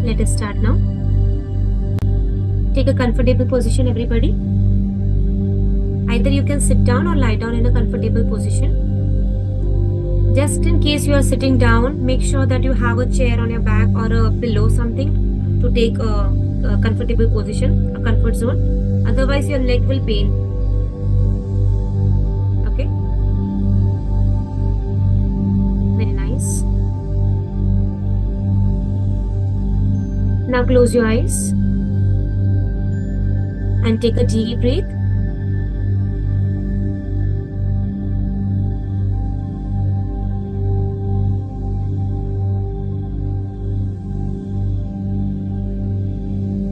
Let us start now. Take a comfortable position, everybody. Either you can sit down or lie down in a comfortable position. Just in case you are sitting down, make sure that you have a chair on your back or a pillow, something to take a comfortable position, a comfort zone. Otherwise, your leg will pain. Okay? Very nice. Now close your eyes and take a deep breath.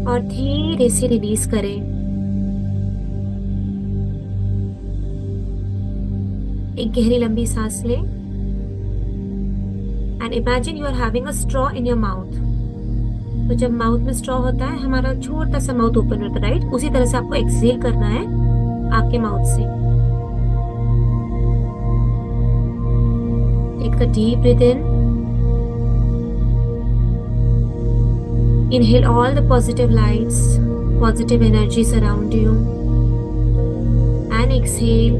और धीरे से release करें। एक गहरी लंबी सांस लें and imagine you are having a straw in your mouth. तो जब माउथ में स्ट्रॉ होता है, हमारा छोटा सा माउथ ओपन होता है, राइट? उसी तरह से आपको एक्सहेल करना है आपके माउथ से। Take a deep breath in. Inhale all the positive lights, positive energies around you, and exhale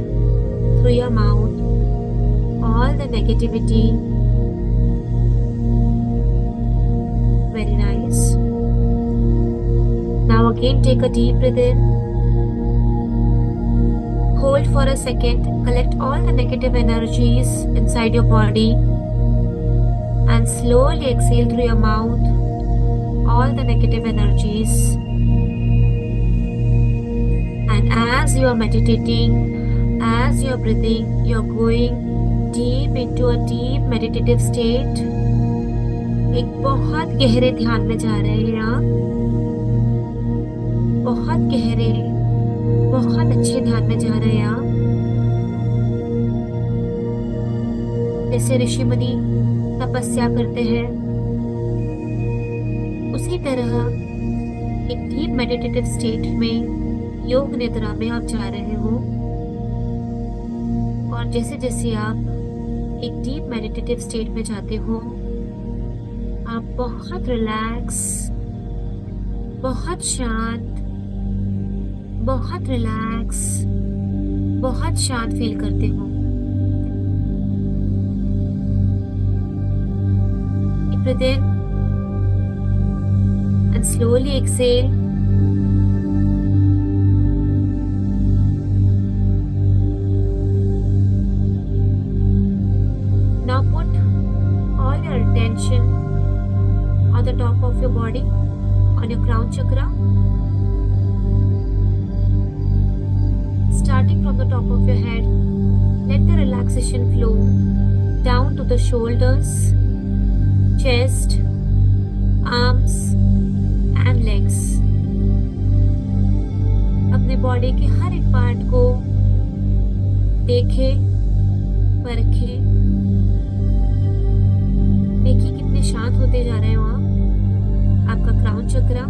through your mouth all the negativity. Very nice. Now again take a deep breath in. Hold for a second, collect all the negative energies inside your body, and slowly exhale through your mouth all the negative energies. And as you are meditating, as you are breathing, you are going deep into a deep meditative state. एक बहुत गहरे ध्यान में जा रहे हैं आप, बहुत गहरे, बहुत अच्छे ध्यान में जा रहे हैं आप। जैसे ऋषि मुनि तपस्या करते हैं, उसी तरह एक डीप मेडिटेटिव स्टेट में, योग निद्रा में आप जा रहे हो। और जैसे जैसे आप एक डीप मेडिटेटिव स्टेट में जाते हो, आप बहुत रिलैक्स, बहुत शांत, बहुत रिलैक्स, बहुत शांत फील करते हो। Breathe in and slowly exhale. Now put all your attention on the top of your body, on your crown chakra. Starting from the top of your head, let the relaxation flow down to the shoulders, chest, arms and legs. अपने body के हर एक part को देखें, परखें, देखिए कितने शांत होते जा रहे हो आप। आपका क्राउन चक्रा,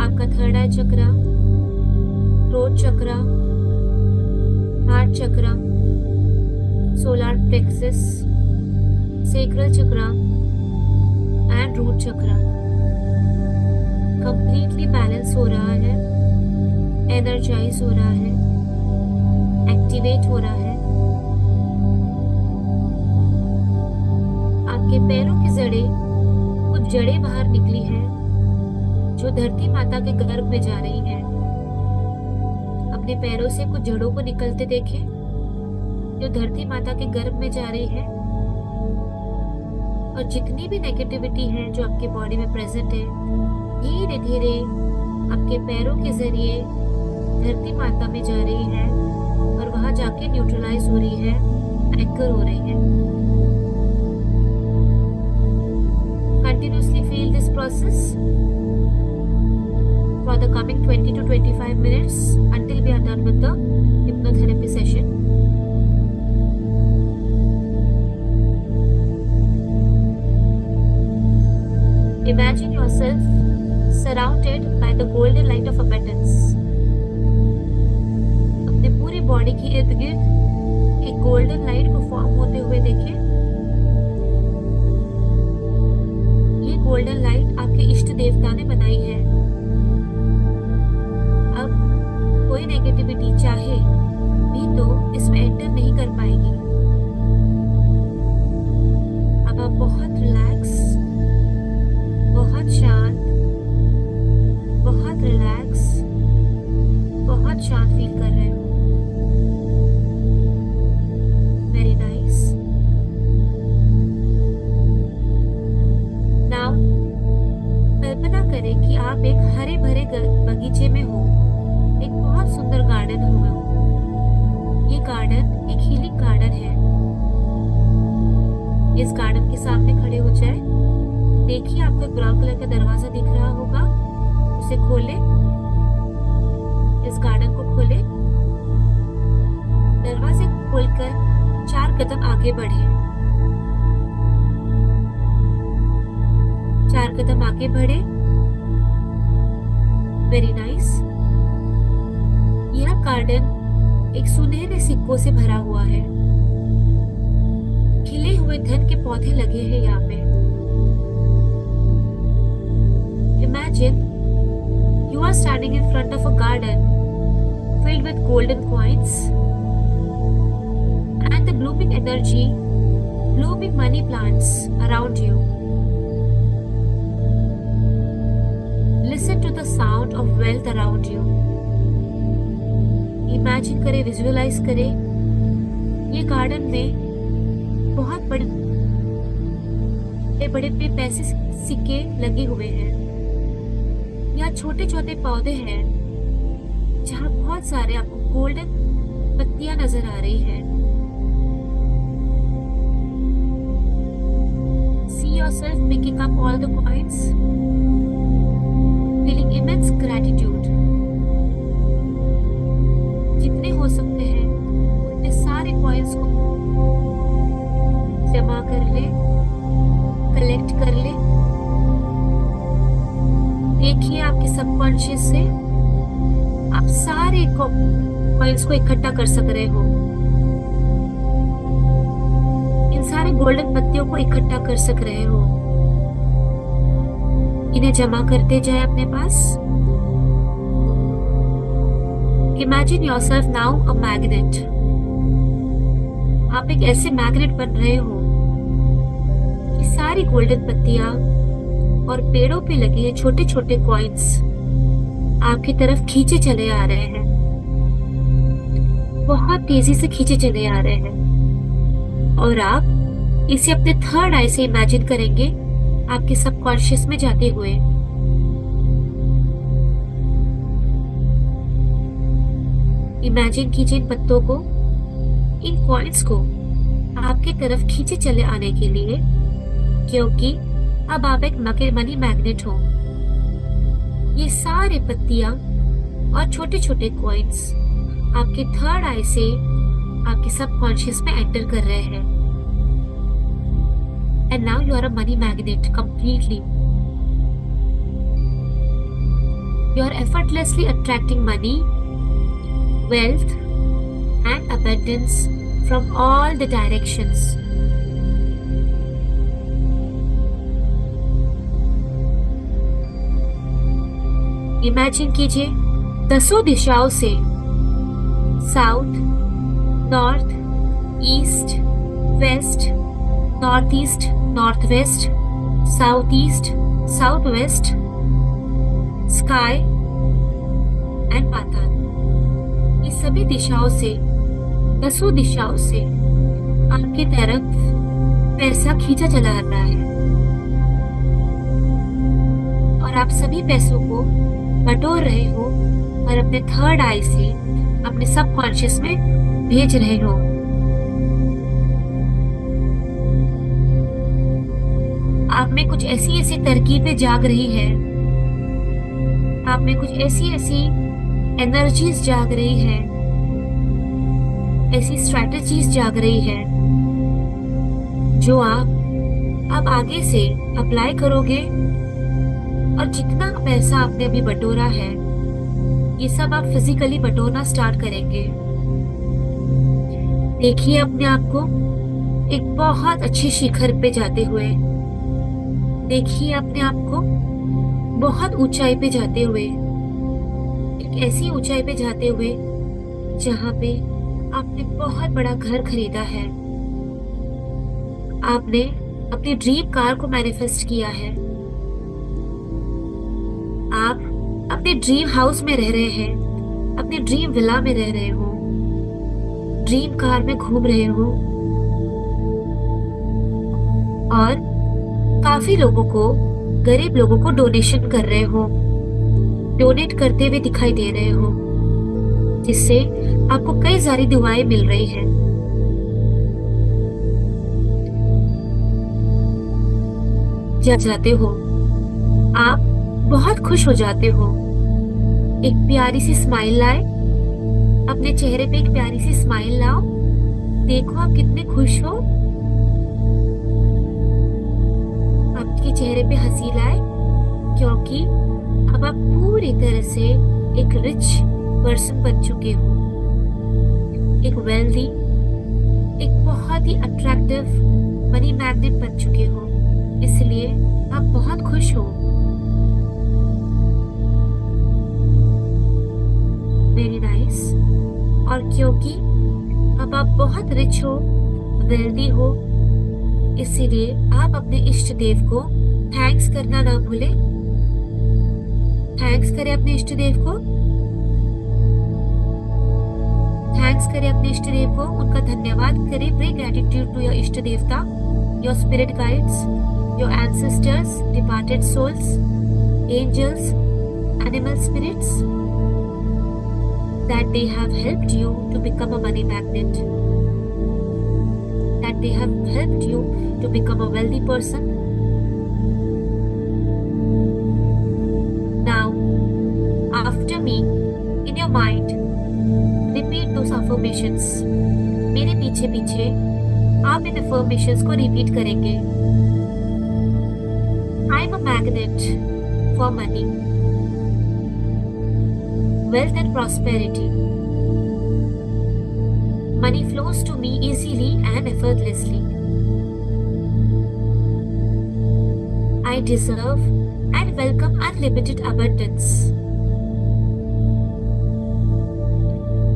आपका third eye chakra, throat chakra, heart chakra, solar plexus, sacral chakra and root chakra completely balance हो रहा है, एनर्जाइज हो रहा है, एक्टिवेट हो रहा है। आपके पैरों की जड़ें, कुछ जड़ें बाहर निकली हैं जो धरती माता के गर्भ में जा रही हैं। अपने पैरों से कुछ जड़ों को निकलते देखें जो धरती माता के गर्भ में जा रही है। और जितनी भी नेगेटिविटी है जो आपके बॉडी में प्रेजेंट है, धीरे धीरे आपके पैरों के जरिए धरती माता में जा रही है और वहां जाके न्यूट्रलाइज हो रही है, एंकर हो रही है। Continuously feel this process for the coming 20 to 25 minutes until we are done with the hypnotherapy session. Imagine yourself surrounded by the golden light of abundance. अपने पूरी बॉडी के इर्द गिर्द एक गोल्डन लाइट को फॉर्म होते हुए देखें। ये गोल्डन लाइट आपके इष्ट देवता ने बनाई है। अब कोई नेगेटिविटी चाहे भी तो इसमें एंटर नहीं कर पाएगी। अब आप बहुत रिलैक्स, बहुत शांत, बहुत रिलैक्स, बहुत शांत फील कर रहे हो। Very nice. नाउ कल्पना करें कि आप एक हरे भरे बगीचे में हो, एक बहुत सुंदर गार्डन हो। ये गार्डन एक हीलिंग गार्डन है। इस गार्डन के सामने खड़े हो जाए। देखिए आपको एक ब्राउन कलर का दरवाजा दिख रहा होगा, उसे खोले, इस गार्डन को खोले। दरवाजे को खोलकर 4 कदम आगे बढ़े। 4 कदम आगे बढ़े। Very nice. यह गार्डन एक सुनहरे सिक्कों से भरा हुआ है। खिले हुए धन के पौधे लगे हैं यहाँ पे। Imagine you are standing in front of a garden filled with golden coins and the blooming energy, blooming money plants around you. Listen to the sound of wealth around you. Imagine करें, visualize करें, ये garden में बहुत बड़े बड़े पैसे सिक्के लगे हुए हैं। यहाँ छोटे छोटे पौधे हैं जहाँ बहुत सारे आपको गोल्डन पत्तियां नजर आ रही हैं। See yourself picking up all the coins, feeling immense gratitude. जितने हो सकते हैं उतने सारे कॉइन्स को जमा कर ले, कलेक्ट कर ले। देखिए आपके सबकॉन्शियस से आप सारे कॉइन्स को इकट्ठा कर सक रहे हो। इन सारे गोल्डन पत्तियों को इकट्ठा कर सक रहे हो। इन्हें जमा करते जाए अपने पास। Imagine yourself now a magnet. आप एक ऐसे मैग्नेट बन रहे हो कि सारी गोल्डन पत्तियां और पेड़ों पे लगे हैं छोटे छोटे कॉइन्स आपकी तरफ खींचे चले आ रहे हैं। बहुत तेजी से खींचे चले आ रहे हैं और आप इसे अपने थर्ड आई से इमेजिन करेंगे आपके सबकॉन्शियस में जाते हुए। इमेजिन कीजिए इन पत्तों को, इन कॉइन्स को आपकी तरफ खींचे चले आने के लिए, क्योंकि अब आप एक मनी मैग्नेट हो। ये सारे पत्तियां और छोटे छोटे कॉइन्स आपके थर्ड आई से आपके सबकॉन्शियस में एंटर कर रहे हैं। And now you are a money magnet completely. You are effortlessly attracting money, wealth and abundance from all the directions. Imagine कीजिए 10 दिशाओं से, south, north, east, west, north east, north west, south east, south west, sky and पाताल। सभी दिशाओं से, 10 दिशाओं से आपकी तरफ पैसा खींचा चला रहा है और आप सभी पैसों को बटोर रहे हो और अपने थर्ड आई से अपने सबकॉन्शियस में भेज रहे हो। आप में कुछ ऐसी ऐसी तरकीबें जाग रही है, आप में कुछ ऐसी ऐसी एनर्जीज जाग रही है, ऐसी स्ट्रैटेजीज जाग रही है जो आप अब आगे से अप्लाई करोगे और जितना पैसा आपने अभी बटोरा है ये सब आप फिजिकली बटोरना स्टार्ट करेंगे। देखिए अपने आप को एक बहुत अच्छे शिखर पे जाते हुए, देखिए अपने आप को बहुत ऊंचाई पे जाते हुए, एक ऐसी ऊंचाई पे जाते हुए जहां पे आपने बहुत बड़ा घर खरीदा है। आपने अपनी ड्रीम कार को मैनिफेस्ट किया है। आप अपने ड्रीम हाउस में रह रहे हैं, अपने ड्रीम विला में रह रहे हो, ड्रीम कार में घूम रहे हो और काफी लोगों को, गरीब लोगों को डोनेशन कर रहे हो, डोनेट करते हुए दिखाई दे रहे हो, जिससे आपको कई सारी दुआएं मिल रही हैं। जब जाते हो आप बहुत खुश हो जाते हो। एक प्यारी सी स्माइल लाए, अपने चेहरे पे एक प्यारी सी स्माइल लाओ। देखो आप कितने खुश हो। आपके चेहरे पे हंसी लाए, क्योंकि अब आप पूरी तरह से एक रिच पर्सन बन चुके हो, एक वेल्दी, एक बहुत ही अट्रैक्टिव मनी मैग्नेट बन चुके हो। इसलिए आप बहुत खुश हो। Very nice. और क्योंकि अब आप बहुत रिच हो, वेल्दी हो, इसीलिए आप अपने इष्ट देव को थैंक्स करना ना भूले। थैंक्स करें अपने इष्ट देव को, थैंक्स करें अपने इष्ट देव को, उनका धन्यवाद करें। प्रे ग्रेटिट्यूड टू योर इष्ट देवता, your spirit guides, your ancestors, departed souls, angels, animal spirits, that they have helped you to become a money magnet, that they have helped you to become a wealthy person. Now, after me, in your mind, repeat those affirmations. मेरे पीछे पीछे आप इन affirmations को repeat करेंगे। I am a magnet for money, wealth and prosperity. Money flows to me easily and effortlessly. I deserve and welcome unlimited abundance.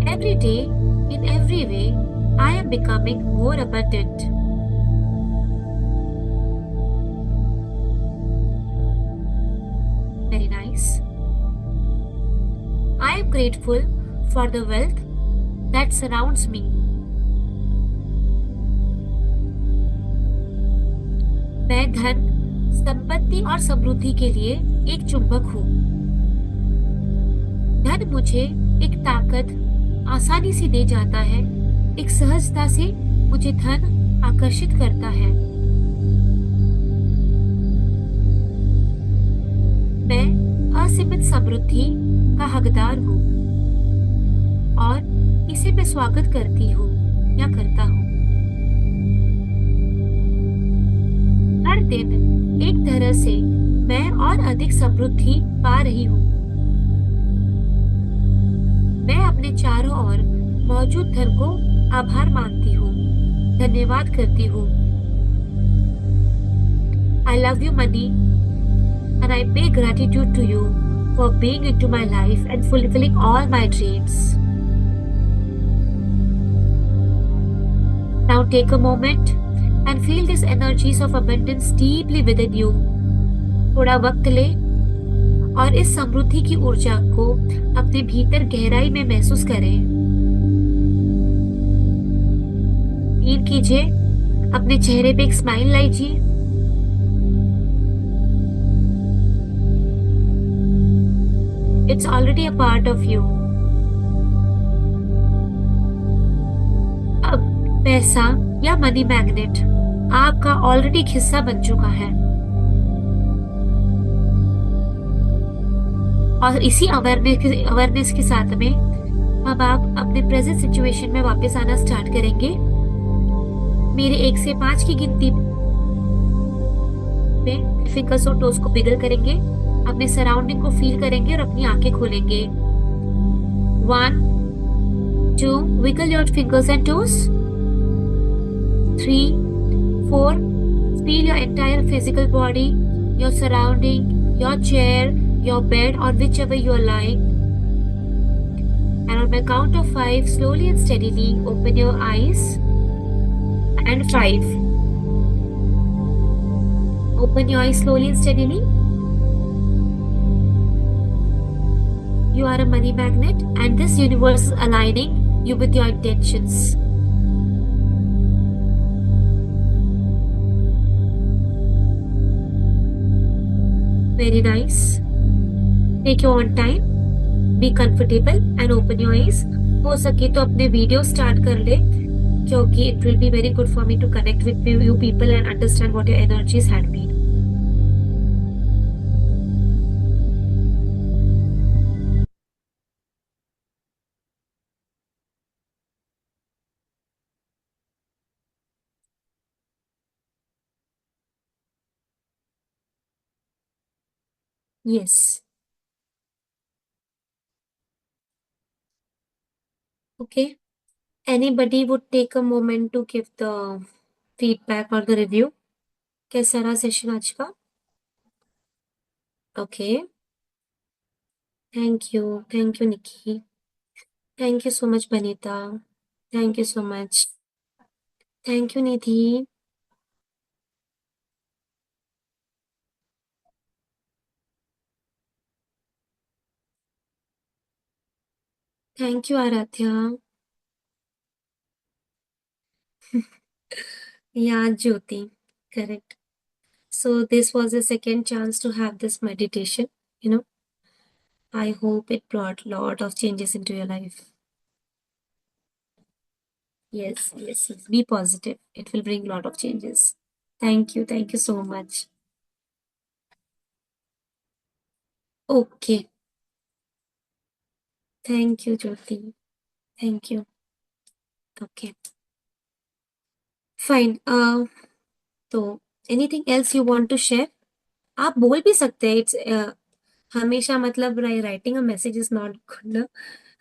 Every day, in every way, I am becoming more abundant. Very nice. I am grateful for the wealth that surrounds me. मैं धन, संपत्ति और समृद्धि के लिए एक चुंबक हूँ। धन मुझे एक ताकत आसानी से दे जाता है, एक सहजता से मुझे धन आकर्षित करता है। मैं असीमित समृद्धि का हकदार हूँ और इसे मैं स्वागत करती हूँ या करता हूँ। हर दिन एक तरह से मैं और अधिक समृद्धि पा रही हूँ। मैं अपने चारों ओर मौजूद धन को आभार मानती हूँ, धन्यवाद करती हूँ। I love you money and I pay gratitude to you for being into my life and fulfilling all my dreams. Now take a moment and feel these energies of abundance deeply within you. थोड़ा वक्त ले और इस समृद्धि की ऊर्जा को अपने भीतर गहराई में महसूस करें। फील कीजिए, अपने चेहरे पे एक स्माइल लाइए। It's already a part of you. अब पैसा या मनी मैग्नेट आपका ऑलरेडी एक हिस्सा बन चुका है और इसी अवेयरनेस के साथ में अब आप अपने प्रेजेंट सिचुएशन में वापस आना स्टार्ट करेंगे। मेरे 1 से 5 की गिनती में फिंगर्स और टोज को बिगल करेंगे, अपने सराउंडिंग को फील करेंगे और अपनी आंखें खोलेंगे। 1, 2, wiggle your fingers and toes. 3, 4, feel your entire physical body your surrounding, your chair, your bed, or whichever you are lying. And on my count of 5, slowly and steadily open your eyes. And 5. Open your eyes slowly and steadily. You are a money magnet, and this universe is aligning you with your intentions. Very nice. Take your own time. Be comfortable and open your eyes. हो सके तो अपने video start कर ले, क्योंकि it will be very good for me to connect with you people and understand what your energies had been. Yes. Okay. Anybody would take a moment to give the feedback or the review? कैसा रहा session आज का? Okay. Thank you, Nikki. Thank you so much, Banita. Thank you so much. Thank you, Nidhi. Thank you, Aradhya. Yeah, Jyoti. Correct. So this was a second chance to have this meditation. You know, I hope it brought lot of changes into your life. Yes. Be positive. It will bring lot of changes. Thank you. Thank you so much. Okay. Thank you, Jyoti. Thank you. Okay. Fine. तो anything else you want to share? आप बोल भी सकते हैं. It's हमेशा मतलब writing a message is not good ना.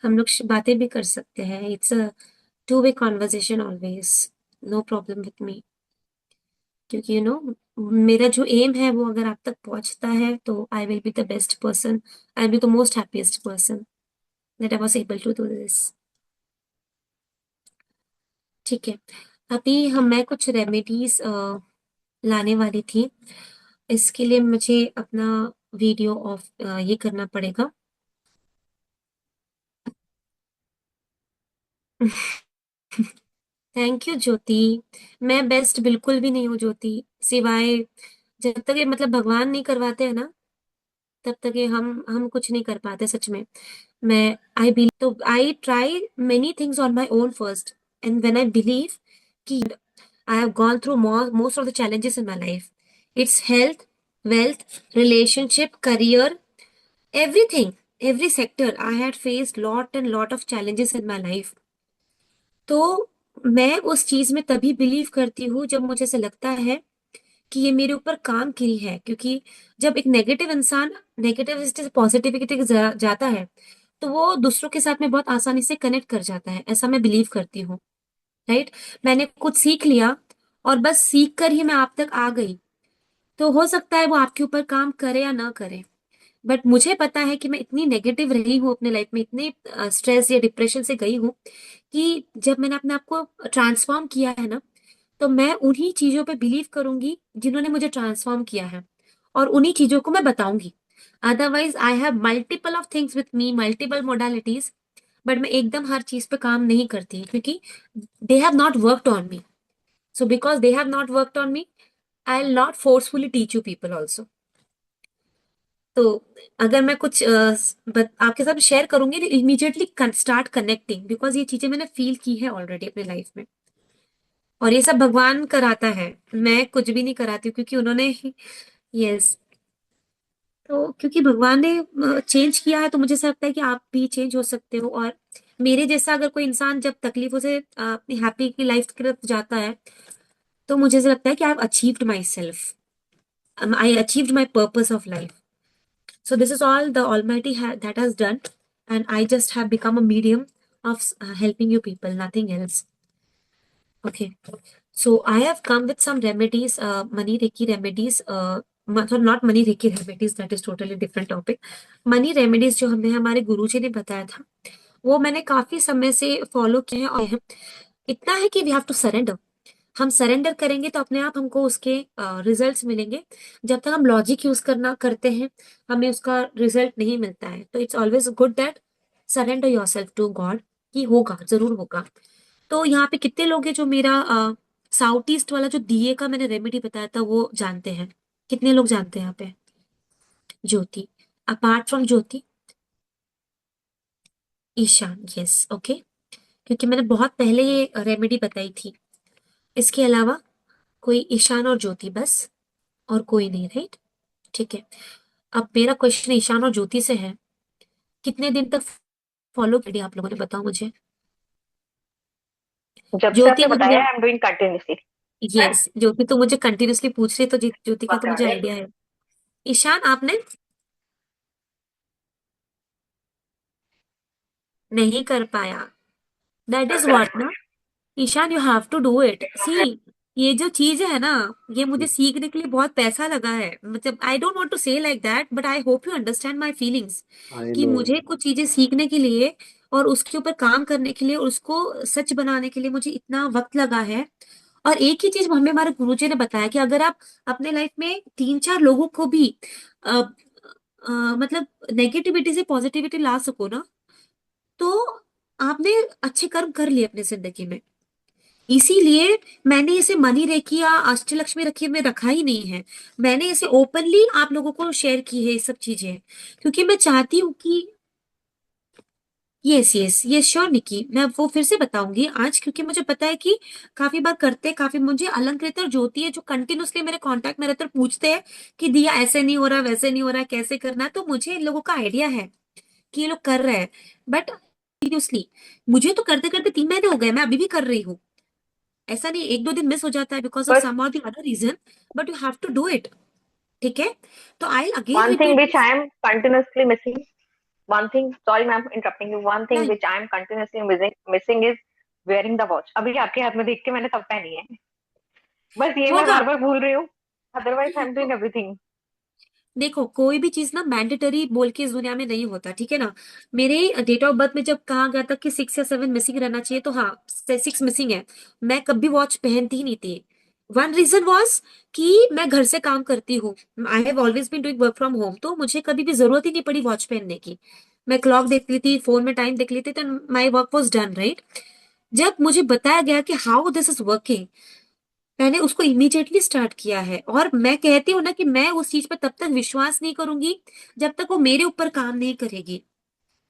हम लोग बातें भी कर सकते हैं. It's a two way conversation always. No problem with me. क्योंकि मेरा जो एम है वो अगर आप तक पहुंचता है तो I will be the best person. I will be the most happiest person that I was able to do this. ठीक है. अभी मैं कुछ रेमेडीज लाने वाली थी. इसके लिए मुझे अपना वीडियो ऑफ ये करना पड़ेगा. थैंक यू ज्योति. मैं बेस्ट बिल्कुल भी नहीं हूँ ज्योति. सिवाय जब तक ये मतलब भगवान नहीं करवाते हैं ना, तब तक ये हम कुछ नहीं कर पाते सच में. मैं आई बिलीव तो I try many things on my own first. And when I believe कि I have gone through most of the challenges in my life. It's health, wealth, relationship, career, everything, every sector. I had faced lot and lot of challenges in my life. तो मैं उस चीज में तभी believe करती हूँ जब मुझे ऐसा लगता है कि ये मेरे ऊपर काम की है. क्योंकि जब एक नेगेटिव इंसान नेगेटिविटी से पॉजिटिविटी की जाता है, तो वो दूसरों के साथ में बहुत आसानी से कनेक्ट कर जाता है. ऐसा मैं बिलीव करती हूँ. राइट. मैंने कुछ सीख लिया और बस सीख कर ही मैं आप तक आ गई. तो हो सकता है वो आपके ऊपर काम करे या ना करे, बट मुझे पता है कि मैं इतनी नेगेटिव रही हूँ अपने लाइफ में, इतने स्ट्रेस या डिप्रेशन से गई हूँ कि जब मैंने अपने आप को ट्रांसफॉर्म किया है ना, तो मैं उन्हीं चीजों पे बिलीव करूंगी जिन्होंने मुझे ट्रांसफॉर्म किया है, और उन्हीं चीजों को मैं बताऊंगी. Otherwise I have multiple of things with me, multiple modalities, but मैं एकदम हर चीज पे काम नहीं करती क्योंकि they have not worked on me. So because they have not worked on me, I will not forcefully teach you people also. तो अगर मैं कुछ आपके साथ शेयर करूंगी तो इमीडिएटली स्टार्ट कनेक्टिंग, बिकॉज ये चीजें मैंने फील की है ऑलरेडी अपनी लाइफ में. और ये सब भगवान कराता है. मैं कुछ भी नहीं कराती हूँ क्योंकि उन्होंने यस. तो क्योंकि भगवान ने चेंज किया है, तो मुझे ऐसा लगता है कि आप भी चेंज हो सकते हो. और मेरे जैसा अगर कोई इंसान जब तकलीफों से अपनी हैप्पी की लाइफ की तरफ जाता है, तो मुझे ऐसा लगता है कि I have achieved my self. I achieved my purpose of life. So this is all the Almighty that has done, and I just have become a medium of helping you people, nothing else. Okay. So I have come with some remedies, money Reiki remedies, मतलब not money Reiki remedies, that is totally different topic. Money remedies जो हमें हमारे गुरुजी ने बताया था, वो मैंने काफी समय से फॉलो किए हैं। और इतना है कि वी हैव टू सरेंडर। हम सरेंडर करेंगे तो अपने आप हमको उसके रिजल्ट्स मिलेंगे। जब तक हम लॉजिक यूज करना करते हैं, हमें उसका रिजल्ट नहीं मिलता है। तो it's always good that surrender yourself to God, कि होगा, जरूर होगा। तो यहाँ पे कितने लोग हैं जो मेरा साउथ ईस्ट वाला जो दिए का मैंने रेमेडी बताया था वो जानते हैं? कितने लोग जानते हैं यहाँ पे? Jyoti, apart from Jyoti, Ishaan, yes, okay. क्योंकि मैंने बहुत पहले ये रेमेडी बताई थी। इसके अलावा कोई ईशान और ज्योति बस, और कोई नहीं, राइट? ठीक है। अब मेरा क्वेश्चन ईशान और ज्योति से है, कितने दिन तक फॉलो करिए आप लोगों ने, बताओ मुझे। जब से ज्योति आपने मुझे, बताया I am doing continuously. Yes, Jyoti तो मुझे कंटिन्यूसली पूछ रही है, तो ज्योति का तो बता मुझे रहे आइडिया है। ईशान, आपने नहीं कर पाया, दैट इज व्हाट ना। Ishaan, you have to do it, see. ये जो चीज है ना, ये मुझे सीखने के लिए बहुत पैसा लगा है। मतलब I don't want to say like that, but I hope you understand my feelings. I कि नो। मुझे कुछ चीजें सीखने के लिए और उसके ऊपर काम करने के लिए और उसको सच बनाने के लिए मुझे इतना वक्त लगा है। और एक ही चीज हमें हमारे गुरुजी ने बताया कि अगर आप अपने लाइफ में 3-4 लोगों को भी अ, मतलब नेगेटिविटी से पॉजिटिविटी ला सको ना, तो आपने अच्छे कर्म कर लिए अपनी जिंदगी में। इसीलिए मैंने इसे मनी रेखी या अष्टलक्ष्मी रखी में रखा ही नहीं है। मैंने इसे ओपनली आप लोगों को शेयर की है ये सब चीजें, क्योंकि मैं चाहती हूँ कि यस यस यस श्योर निकी, मैं वो फिर से बताऊंगी आज, क्योंकि मुझे पता है कि काफी बार करते, काफी मुझे अलंकृत और ज्योति है जो कंटिन्यूसली मेरे कांटेक्ट में रहते और पूछते हैं कि दिया ऐसे नहीं हो रहा, वैसे नहीं हो रहा, कैसे करना है। तो मुझे इन लोगों का आइडिया है कि ये लोग कर रहे हैं। बट सीरियसली, मुझे तो करते करते 3 महीने हो गए, मैं अभी भी कर रही हूँ। ऐसा नहीं, 1-2 दिन मिस हो जाता है बिकॉज ऑफ बस सम और the other reason, but you have to do it. ठीक है? तो I again one thing repeat which this. I am continuously missing. One thing, sorry ma'am, interrupting you. One thing नहीं which I am continuously missing is wearing the watch. अभी आपके हाथ में देख के मैंने तब पहनी है। बस ये मैं होगा। बार बार भूल रही हूँ। Otherwise I am doing everything. देखो, कोई भी चीज ना मैंडेटरी बोल के इस दुनिया में नहीं होता, ठीक है ना। मेरे डेट ऑफ बर्थ में जब कहा गया था कि 6 या 7 मिसिंग रहना चाहिए, तो हाँ, 6 मिसिंग है। मैं कभी वॉच पहनती ही नहीं थी। वन रीजन वॉज कि मैं घर से काम करती हूँ। I have always been doing work from home, तो मुझे कभी भी जरूरत ही नहीं पड़ी वॉच पहनने की। मैं क्लॉक देख लेती, फोन में टाइम देख लेती, तो my work was done, right. जब मुझे बताया गया कि हाउ दिस इज वर्किंग, मैंने उसको इमीडिएटली स्टार्ट किया है। और मैं कहती हूँ ना कि मैं उस चीज पर तब तक विश्वास नहीं करूंगी जब तक वो मेरे ऊपर काम नहीं करेगी,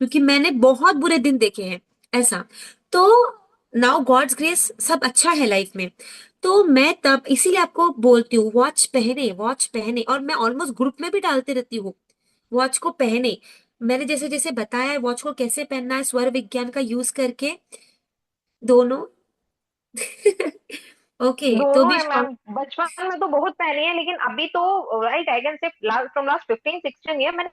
क्योंकि मैंने बहुत बुरे दिन देखे हैं ऐसा। तो नाउ गॉड्स ग्रेस सब अच्छा है लाइफ में। तो मैं तब इसीलिए आपको बोलती हूँ, वॉच पहने, वॉच पहने। और मैं ऑलमोस्ट ग्रुप में भी डालती रहती हूँ, वॉच को पहने। मैंने जैसे जैसे बताया है वॉच को कैसे पहनना है, स्वर विज्ञान का यूज करके, दोनों। ओके, तो दोनों भी है मैम। बचपन में तो बहुत पहनी है, लेकिन अभी तो right I can say from last 15-16 year मैंने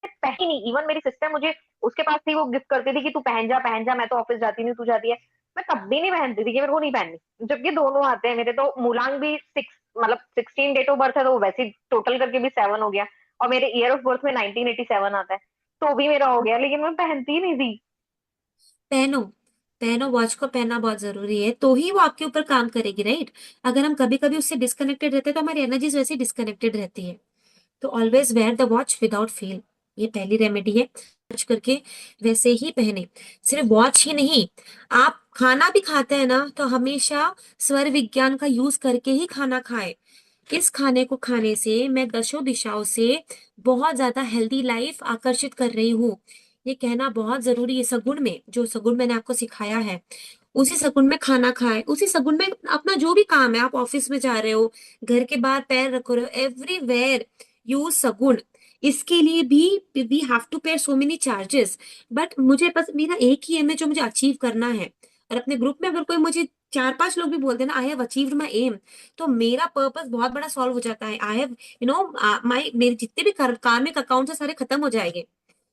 पहनी नहीं। इवन मेरी सिस्टर मुझे उसके पास थी, वो गिफ्ट करती थी कि तू पहन जा, मैं तो ऑफिस जाती नहीं, तू जाती है। मैं तब भी नहीं पहनती थी कि मेरे को नहीं पहननी। जबकि दोनों आते हैं मेरे तो। मूलांग भी 16 डेट ऑफ बर्थ है, तो वैसे टोटल करके भी 7 हो गया। और मेरे ईयर ऑफ बर्थ में 1987 आता है, तो भी मेरा हो गया, लेकिन मैं पहनती ही नहीं थी। पहनो, पहनो, वॉच को पहनना बहुत जरूरी है, तो ही वो आपके ऊपर काम करेगी, राइट। अगर हम कभी कभी उससे डिस्कनेक्टेड रहते हैं तो हमारी एनर्जीज वैसे डिस्कनेक्टेड रहती है। तो always wear the watch without fail, ये पहली रेमेडी है। वॉच करके वैसे ही पहने। सिर्फ वॉच ही नहीं, आप खाना भी खाते हैं ना, तो हमेशा स्वर विज्ञान का यूज करके ही खाना खाएं। इस खाने को खाने से मैं दशों दिशाओं से बहुत ज्यादा हेल्दी लाइफ आकर्षित कर रही हूँ। ये कहना बहुत जरूरी है। सगुण में, जो सगुण मैंने आपको सिखाया है, उसी सगुण में खाना खाए, उसी सगुण में अपना जो भी काम है, आप ऑफिस में जा रहे हो, घर के बाहर पैर रख रहे हो, एवरीवेयर यूज सगुण। इसके लिए भी वी हैव टू पे सो मेनी चार्जेस। बट मुझे बस मेरा एक ही एम है जो मुझे अचीव करना है। और अपने ग्रुप में अगर कोई मुझे 4-5 लोग भी बोल देना I have achieved my aim, तो मेरा पर्पस बहुत बड़ा सॉल्व हो जाता है। I have you know my, मेरे जितने भी कार्मिक अकाउंट है सारे खत्म हो जाएंगे।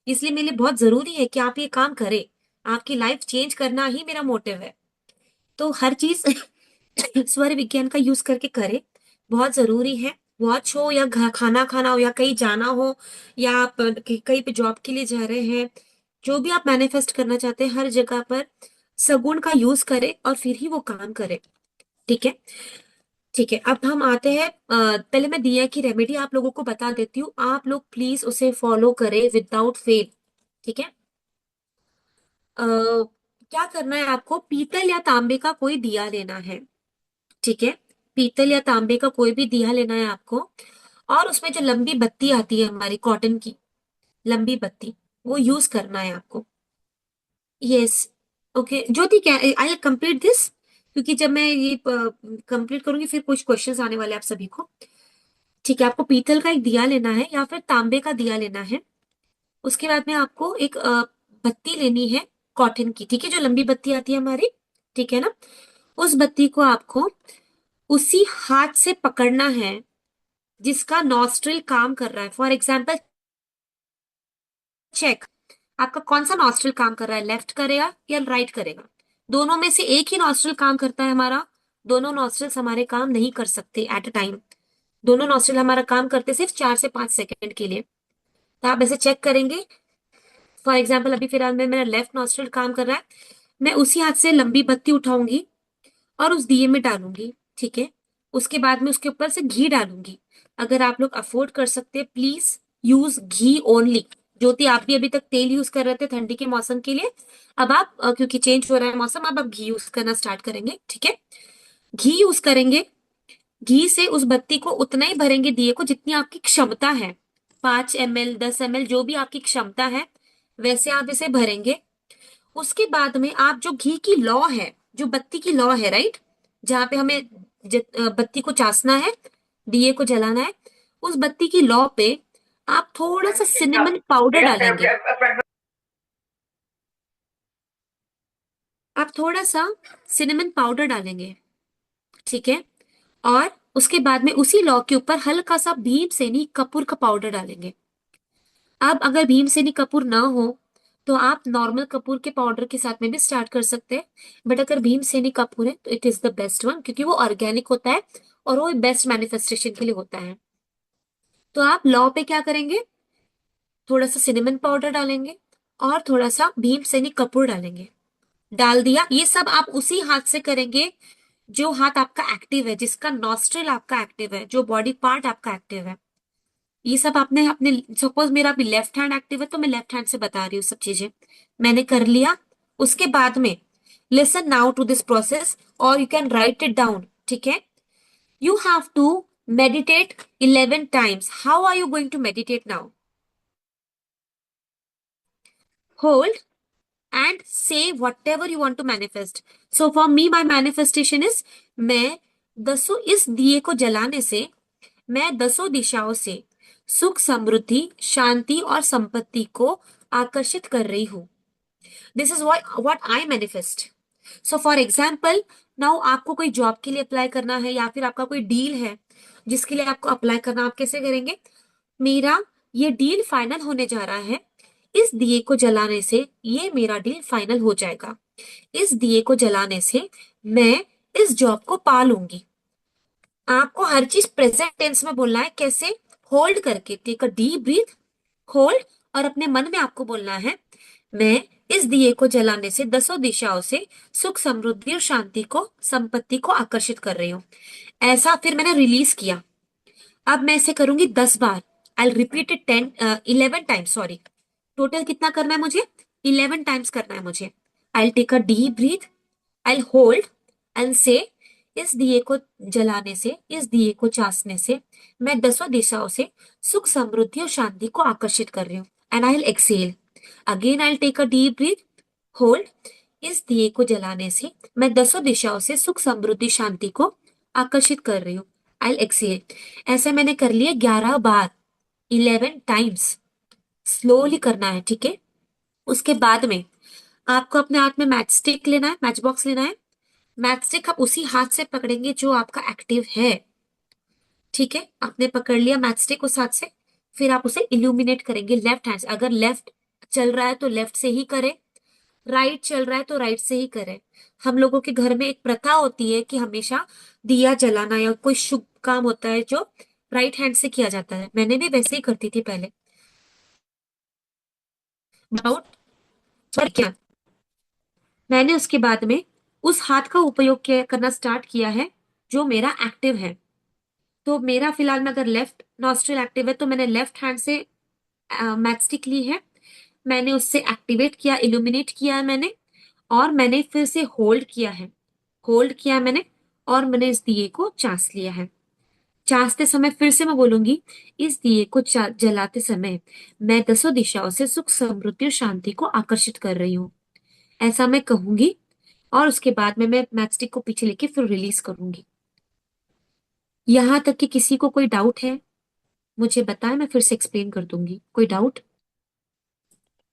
इसलिए मेरे लिए बहुत जरूरी है कि आप ये काम करें। आपकी लाइफ चेंज करना ही मेरा मोटिव है। तो हर चीज स्वर विज्ञान का यूज करके करें, बहुत जरूरी है। वॉच हो या खाना खाना हो या कहीं जाना हो या आप कहीं पे जॉब के लिए जा रहे हैं, जो भी आप मैनिफेस्ट करना चाहते हैं हर जगह पर सगुण का यूज करें और फिर ही वो काम करे। ठीक है। ठीक है, अब हम आते हैं पहले मैं दिया की रेमेडी आप लोगों को बता देती हूँ, आप लोग प्लीज उसे फॉलो करें विदाउट फेल। ठीक है। क्या करना है आपको, पीतल या तांबे का कोई दिया लेना है। ठीक है। पीतल या तांबे का कोई भी दिया लेना है आपको, और उसमें जो लंबी बत्ती आती है हमारी कॉटन की लंबी बत्ती, वो यूज करना है आपको। यस। ओके ज्योति, क्या आई कंप्लीट दिस, क्योंकि जब मैं ये कंप्लीट करूंगी फिर कुछ क्वेश्चंस आने वाले हैं आप सभी को। ठीक है, आपको पीतल का एक दिया लेना है या फिर तांबे का दिया लेना है। उसके बाद में आपको एक बत्ती लेनी है कॉटन की, ठीक है, जो लंबी बत्ती आती है हमारी। ठीक है ना। उस बत्ती को आपको उसी हाथ से पकड़ना है जिसका नॉस्ट्रिल काम कर रहा है। फॉर एग्जाम्पल चेक, आपका कौन सा नॉस्ट्रिल काम कर रहा है, लेफ्ट करेगा या राइट करेगा। दोनों में से एक ही नॉस्ट्रिल काम करता है हमारा, दोनों नॉस्ट्रिल्स हमारे काम नहीं कर सकते एट अ टाइम। दोनों नॉस्ट्रिल हमारा काम करते सिर्फ 4 से 5 सेकंड के लिए। तो आप ऐसे चेक करेंगे। फॉर एग्जाम्पल अभी फिलहाल में मेरा लेफ्ट नॉस्ट्रिल काम कर रहा है, मैं उसी हाथ से लंबी बत्ती उठाऊंगी और उस दिए में डालूंगी। ठीक है। उसके बाद में उसके ऊपर से घी डालूंगी। अगर आप लोग अफोर्ड कर सकते हैं प्लीज यूज घी ओनली। ज्योति आप भी अभी तक तेल यूज कर रहे थे ठंडी के मौसम के लिए, अब आप क्योंकि चेंज हो रहा है मौसम, अब आप घी यूज करना स्टार्ट करेंगे। ठीक है। घी यूज करेंगे। घी से उस बत्ती को उतना ही भरेंगे दिए को जितनी आपकी क्षमता है, 5 ml 10 ml जो भी आपकी क्षमता है वैसे आप इसे भरेंगे। उसके बाद में आप जो घी की लौ है, जो बत्ती की लौ है, राइट, जहां पे हमें बत्ती को चासना है, दिए को जलाना है, उस बत्ती की लौ पे आप थोड़ा सा सिनेमन पाउडर डालेंगे। आप थोड़ा सा सिनेमन पाउडर डालेंगे। ठीक है। और उसके बाद में उसी लौ के ऊपर हल्का सा भीमसेनी कपूर का पाउडर डालेंगे। अब अगर भीमसेनी कपूर ना हो तो आप नॉर्मल कपूर के पाउडर के साथ में भी स्टार्ट कर सकते हैं, बट अगर भीमसेनी कपूर है तो it is the best one, क्योंकि वो ऑर्गेनिक होता है और वो बेस्ट मैनिफेस्टेशन के लिए होता है। तो आप लौ पे क्या करेंगे, थोड़ा सा सिनेमन पाउडर डालेंगे और थोड़ा सा भीमसेनी कपूर डालेंगे। डाल दिया, ये सब आप उसी हाथ से करेंगे जो हाथ आपका एक्टिव है, जिसका नॉस्ट्रिल आपका एक्टिव है, जो बॉडी पार्ट आपका एक्टिव है। ये सब आपने अपने, सपोज मेरा अभी लेफ्ट हैंड एक्टिव है तो मैं लेफ्ट हैंड से बता रही हूँ सब चीजें, मैंने कर लिया। उसके बाद में listen now to this process और you can write it down. ठीक है। You have to meditate 11 times। How are you going to meditate now? Hold and say whatever you want to manifest. So for me my manifestation is, मैं दसों इस दिए को जलाने से मैं दसों दिशाओं से सुख समृद्धि शांति और संपत्ति को आकर्षित कर रही हूं। This is what I manifest. So for example, now आपको कोई जॉब के लिए अप्लाई करना है या फिर आपका कोई डील है जिसके लिए आपको अप्लाई करना, आप कैसे करेंगे, मेरा ये डील फाइनल होने जा रहा है, इस दिए को जलाने से ये मेरा डील फाइनल हो जाएगा, इस दिए को जलाने से मैं इस जॉब को पा लूंगी। आपको हर चीज प्रेजेंट टेंस में बोलना है। कैसे? होल्ड करके, take a deep breath, hold, और अपने मन में आपको बोलना है, मैं इस दिए को जलाने से दसों दिशाओं से सुख समृद्धि और शांति को संपत्ति को आकर्षित कर रही हूँ। ऐसा फिर मैंने रिलीज किया। अब मैं इसे करूंगी 10 बार। I repeat it 11 times, sorry, total कितना करना है मुझे, 11 टाइम्स करना है मुझे। I take a deep breath, I hold and say, इस दिए को जलाने से, इस दिए को चासने से मैं दसों दिशाओं से सुख समृद्धि और शांति को आकर्षित कर रही हूँ। And I will exhale again, I take a deep breath, hold, इस दिए को जलाने से मैं दसों दिशाओं से सुख समृद्धि शांति को आकर्षित कर रही हूँ। आई एक्सेल। ऐसे मैंने कर लिए 11 बार, 11 टाइम्स। स्लोली करना है। ठीक है। उसके बाद में आपको अपने हाथ में मैच स्टिक लेना है, मैच बॉक्स लेना है। मैच स्टिक आप उसी हाथ से पकड़ेंगे जो आपका एक्टिव है। ठीक है, आपने पकड़ लिया मैच स्टिक उस हाथ से, फिर आप उसे इल्यूमिनेट करेंगे लेफ्ट हैंड से। अगर लेफ्ट चल रहा है तो लेफ्ट से ही करें, राइट चल रहा है तो राइट से ही करें। हम लोगों के घर में एक प्रथा होती है कि हमेशा दिया जलाना या कोई शुभ काम होता है जो राइट हैंड से किया जाता है, मैंने भी वैसे ही करती थी पहले। डाउट क्या, मैंने उसके बाद में उस हाथ का उपयोग करना स्टार्ट किया है जो मेरा एक्टिव है। तो मेरा फिलहाल में अगर लेफ्ट नॉस्ट्रिल एक्टिव है तो मैंने लेफ्ट हैंड से मैचस्टिक ली है, मैंने उससे एक्टिवेट किया, इल्यूमिनेट किया है मैंने, और मैंने फिर से होल्ड किया है, होल्ड किया है मैंने, और मैंने इस दिए को चास लिया है। चासते समय फिर से मैं बोलूंगी, इस दिए को जलाते समय मैं दसों दिशाओं से सुख समृद्धि और शांति को आकर्षित कर रही हूँ, ऐसा मैं कहूंगी। और उसके बाद में मैं मैचस्टिक को पीछे लेके फिर रिलीज करूंगी। यहां तक कि किसी को कोई डाउट है मुझे बताएं, मैं फिर से एक्सप्लेन कर दूंगी। कोई डाउट?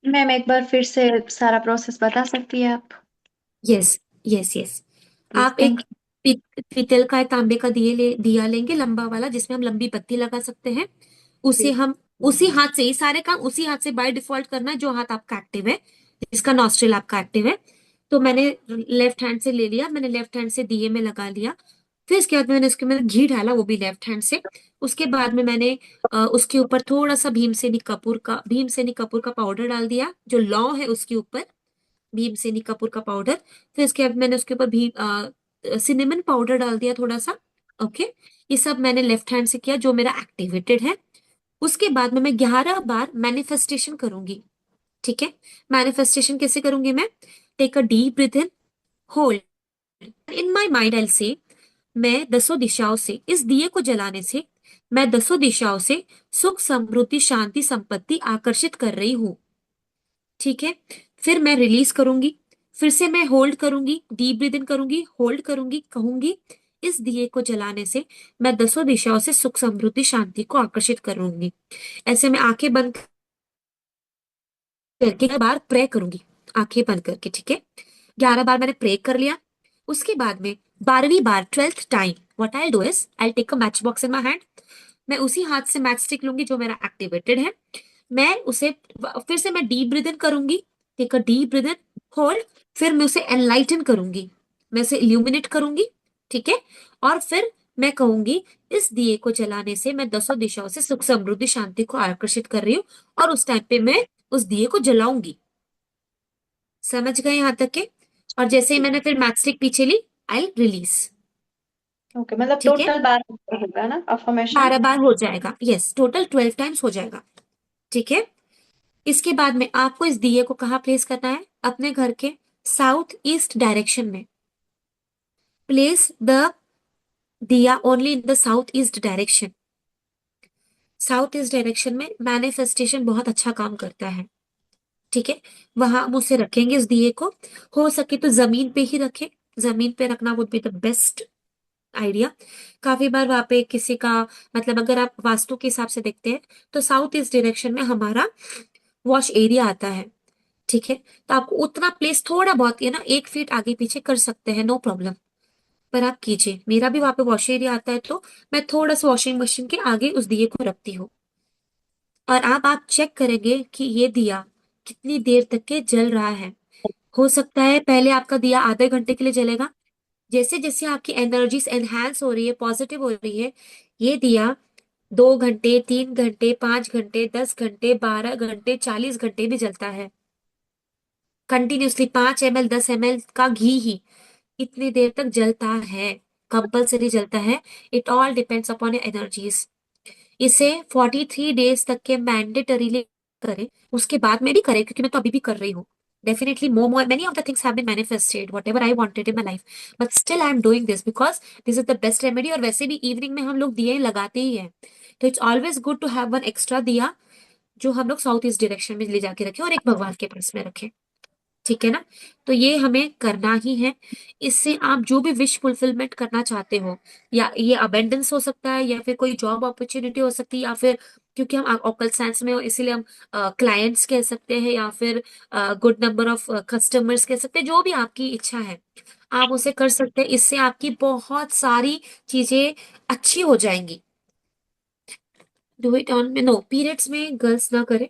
मैम एक बार फिर से सारा प्रोसेस बता सकती है आप? Yes, yes, yes. प्लीज, आप एक थैंक पीतल का तांबे का दिया लेंगे, लंबा वाला, जिसमें हम लंबी बत्ती लगा सकते हैं। उसे यू। हम उसी हाथ से, ये सारे काम उसी हाथ से बाय डिफॉल्ट करना है जो हाथ आपका एक्टिव है, जिसका नॉस्ट्रिल आपका एक्टिव है। तो मैंने लेफ्ट हैंड से ले लिया, मैंने लेफ्ट हैंड से दिए में लगा लिया। फिर इसके बाद मैंने उसके में घी डाला, वो भी लेफ्ट हैंड से। उसके बाद में मैंने उसके ऊपर थोड़ा सा भीमसेनी कपूर का पाउडर डाल दिया, जो लौंग है उसके ऊपर, भीमसेनी कपूर का पाउडर। फिर इसके बाद मैंने उसके ऊपर भी सिनेमन पाउडर डाल दिया थोड़ा सा। ओके, ये सब मैंने लेफ्ट हैंड से किया जो मेरा एक्टिवेटेड है। उसके बाद में मैं 11 बार मैनिफेस्टेशन करूंगी। ठीक है, मैनिफेस्टेशन कैसे करूंगी मैं? Take a deep breath in, hold, in my mind I say, मैं दसों दिशाओं से, इस दिए को जलाने से मैं दसों दिशाओं से सुख समृद्धि शांति संपत्ति आकर्षित कर रही हूं। ठीक है, फिर मैं रिलीज करूंगी, फिर से मैं होल्ड करूंगी, डीप ब्रीथ इन करूंगी, होल्ड करूंगी, कहूंगी, इस दिए को जलाने से मैं दसों दिशाओं से सुख समृद्धि शांति को आकर्षित करूंगी। ऐसे मैं आंखें बंद करके 11 बार प्रे करूंगी, आंखें बंद करके। ठीक है, 11 बार मैंने प्रे कर लिया। उसके बाद में 12वीं बार, 12th time, what I do is I take a matchbox in my hand. मैं उसी हाथ से मैच स्टिक लूंगी जो मेरा एक्टिवेटेड है। मैं उसे फिर से मैं डीप ब्रीथ इन करूंगी, take a deep breath in, hold, फिर मैं उसे एनलाइटन करूंगी, मैं उसे इल्यूमिनेट करूंगी। ठीक है, और फिर मैं कहूंगी, इस दिए को जलाने से मैं दसों दिशाओं से सुख समृद्धि शांति को आकर्षित कर रही हूँ, और उस टाइम पे मैं उस दिए को जलाऊंगी। समझ गए यहाँ तक के? और जैसे ही मैंने फिर मैचस्टिक पीछे ली, आई रिलीज। ओके, मतलब ठीक है, टोटल 12 होगा ना अफर्मेशन? 12 बार हो जाएगा, यस, टोटल 12 टाइम्स हो जाएगा। ठीक है, इसके बाद में आपको इस दिए को कहाँ प्लेस करना है? अपने घर के साउथ ईस्ट डायरेक्शन में। प्लेस द दिया only in the south east direction. South east direction में मैनिफेस्टेशन बहुत अच्छा काम करता है। ठीक है, वहां हम उसे रखेंगे इस दिए को। हो सके तो जमीन पे ही रखें, जमीन पे रखना would be the best idea. काफी बार वहां पे किसी का, मतलब अगर आप वास्तु के हिसाब से देखते हैं तो साउथ ईस्ट डायरेक्शन में हमारा वॉश एरिया आता है। ठीक है, तो आपको उतना प्लेस थोड़ा बहुत है ना, 1 फीट आगे पीछे कर सकते हैं, नो प्रॉब्लम। पर आप कीजिए, मेरा भी वहां पे वॉश एरिया आता है तो मैं थोड़ा सा वॉशिंग मशीन के आगे उस दिए को रखती हूँ। और अब आप चेक करेंगे कि ये दिया कितनी देर तक के जल रहा है। हो सकता है पहले आपका दिया आधे घंटे के लिए जलेगा, जैसे जैसे आपकी एनर्जीज एनहांस हो रही है, पॉजिटिव हो रही है, ये दिया 2 घंटे, 3 घंटे, 5 घंटे, 10 घंटे, 12 घंटे, 40 घंटे भी जलता है कंटिन्यूसली। 5 ml 10 ml का घी ही इतनी देर तक जलता है, कंपल्सरी जलता है। It all depends upon your energies. इसे 43 डेज तक के मैंडेटरीली करें, उसके बाद में भी करें, क्योंकि मैं तो अभी भी कर रही हूँ। Definitely more many of the things have been manifested whatever I wanted in my life, but still I am doing this because this is the best remedy। और वैसे भी इवनिंग में हम लोग दिए लगाते ही हैं, तो it's always good to have one extra दिया जो हम लोग साउथ ईस्ट डायरेक्शन में ले जाके रखें और एक भगवान के पास में रखें। ठीक है ना? तो ये हमें करना ही है। इससे आप जो भी विश फुलफिलमेंट करना चाहते हो, या ये अबेंडेंस हो सकता है, या फिर कोई जॉब अपॉर्चुनिटी हो सकती है, या फिर क्योंकि हम ऑकल्ट साइंस में हो इसीलिए हम क्लाइंट्स कह सकते हैं, या फिर गुड नंबर ऑफ कस्टमर्स कह सकते हैं, जो भी आपकी इच्छा है आप उसे कर सकते हैं। इससे आपकी बहुत सारी चीजें अच्छी हो जाएंगी। डू इट ऑन में, नो, पीरियड्स में गर्ल्स ना करें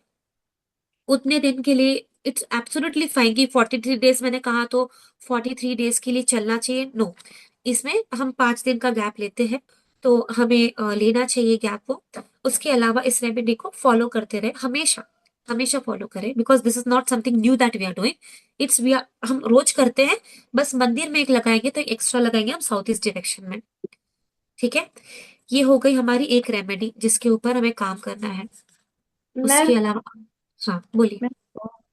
उतने दिन के लिए। इट्स एब्सोल्युटली फाइन कि 43 डेज मैंने कहा तो 43 डेज के लिए चलना चाहिए, नो। इसमें हम 5 दिन का गैप लेते हैं, तो हमें लेना चाहिए गैप को। उसके अलावा इस रेमेडी को फॉलो करते रहे, हमेशा हमेशा फॉलो करें, because this is not something new that we are doing. It's we are, हम रोज करते हैं, बस मंदिर में एक लगाएंगे तो एक एक्स्ट्रा लगाएंगे हम साउथ ईस्ट डायरेक्शन में। ठीक है, ये हो गई हमारी एक रेमेडी जिसके ऊपर हमें काम करना है। मैम उसके अलावा, हाँ बोलिए।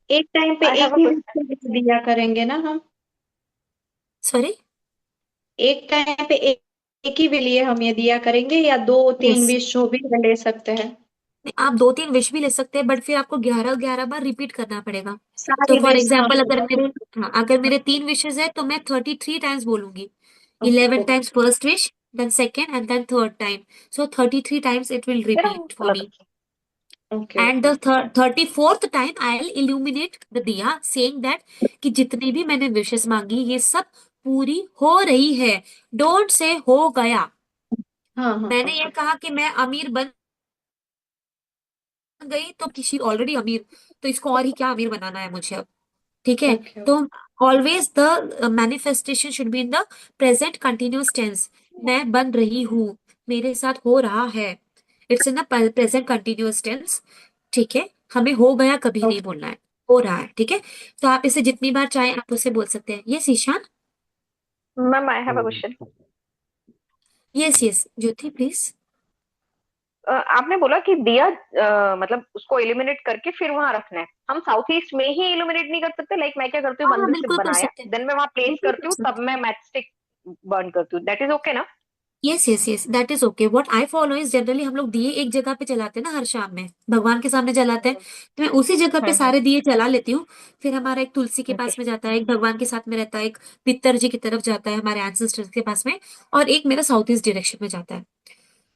एक टाइम पे आई एक have a he question. Wish दिया करेंगे ना हम? सॉरी। एक टाइम पे एक ही के लिए हम ये दिया करेंगे, या दो तीन यस, विश जो भी ले सकते हैं? आप दो तीन विश भी ले सकते हैं, बट फिर आपको 11 11 बार रिपीट करना पड़ेगा। तो सारी फॉर विश, हाँ। एग्जाम्पल, अगर मेरे 3 विशेज है तो मैं 33 टाइम्स बोलूंगी। 11 times first wish, then second and then third time. So 33 times it will मेरा रिपीट फॉर गलत मी। है। Okay and okay. The 34th time I will illuminate the दिया, सेइंग दैट कि जितनी भी मैंने विशेष मांगी ये सब पूरी हो रही है। डोंट से हो गया। हाँ हाँ, मैंने ये ओके कहा कि मैं अमीर बन गई तो किसी ऑलरेडी अमीर, तो इसको और ही क्या अमीर बनाना है मुझे अब। ठीक है, ओके तो okay. Always the manifestation should be in the present continuous tense. मैं बन रही हूँ, मेरे साथ हो रहा है, it's in the present continuous tense. ठीक है, हमें हो गया कभी नहीं बोलना है, हो रहा है। ठीक है, तो आप इसे जितनी बार चाहें आप उसे बोल सकते हैं। Yes Ishaan. Ma'am I have a question. Yes yes Jyoti please. आपने बोला कि दिया मतलब उसको इल्यूमिनेट करके फिर वहां रखना है। हम साउथ ईस्ट में ही इल्यूमिनेट नहीं कर सकते? लाइक मैं क्या करती हूँ, हाँ मंदिर से बिल्कुल कर बनाया, सकते हैं, देन मैं वहां प्लेस बिल्कुल करती कर हूँ, तब सकते हैं। मैं मैच स्टिक बर्न करती हूँ, दैट इज ओके ना? Yes yes yes that is okay. What I follow is, generally हम लोग दिए एक जगह पे जलाते हैं ना, हर शाम में भगवान के सामने जलाते हैं, तो मैं उसी जगह पे सारे दिए जला लेती हूँ। फिर हमारा एक तुलसी के ओके। पास में जाता है, एक भगवान के साथ में रहता है, एक पितर जी की तरफ जाता है हमारे एंसेस्टर्स के पास में, और एक मेरा साउथ ईस्ट डायरेक्शन में जाता है।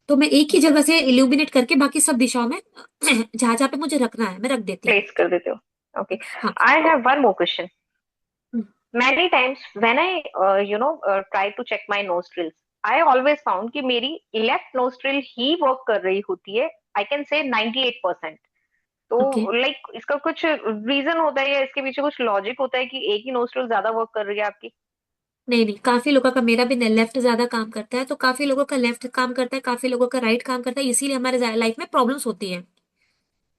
तो मैं एक ही जगह से इल्यूमिनेट करके बाकी सब दिशाओं में जहां जहां पे मुझे रखना है मैं रख देती हूँ। प्लेस कर देते हो? ओके। हाँ। I have one more question. Hmm, Many times when I try to check my nostrils, I always found कि मेरी left nostril ही work कर रही होती है, I can say 98%। तो ओके। लाइक इसका कुछ रीजन होता है या इसके पीछे कुछ लॉजिक होता है कि एक ही नोस्ट्रल ज्यादा वर्क कर रही है आपकी? नहीं नहीं, काफी लोगों का, मेरा भी लेफ्ट ज्यादा काम करता है, तो काफी लोगों का लेफ्ट काम करता है, काफी लोगों का राइट काम करता है, इसीलिए हमारे लाइफ में प्रॉब्लम्स होती है।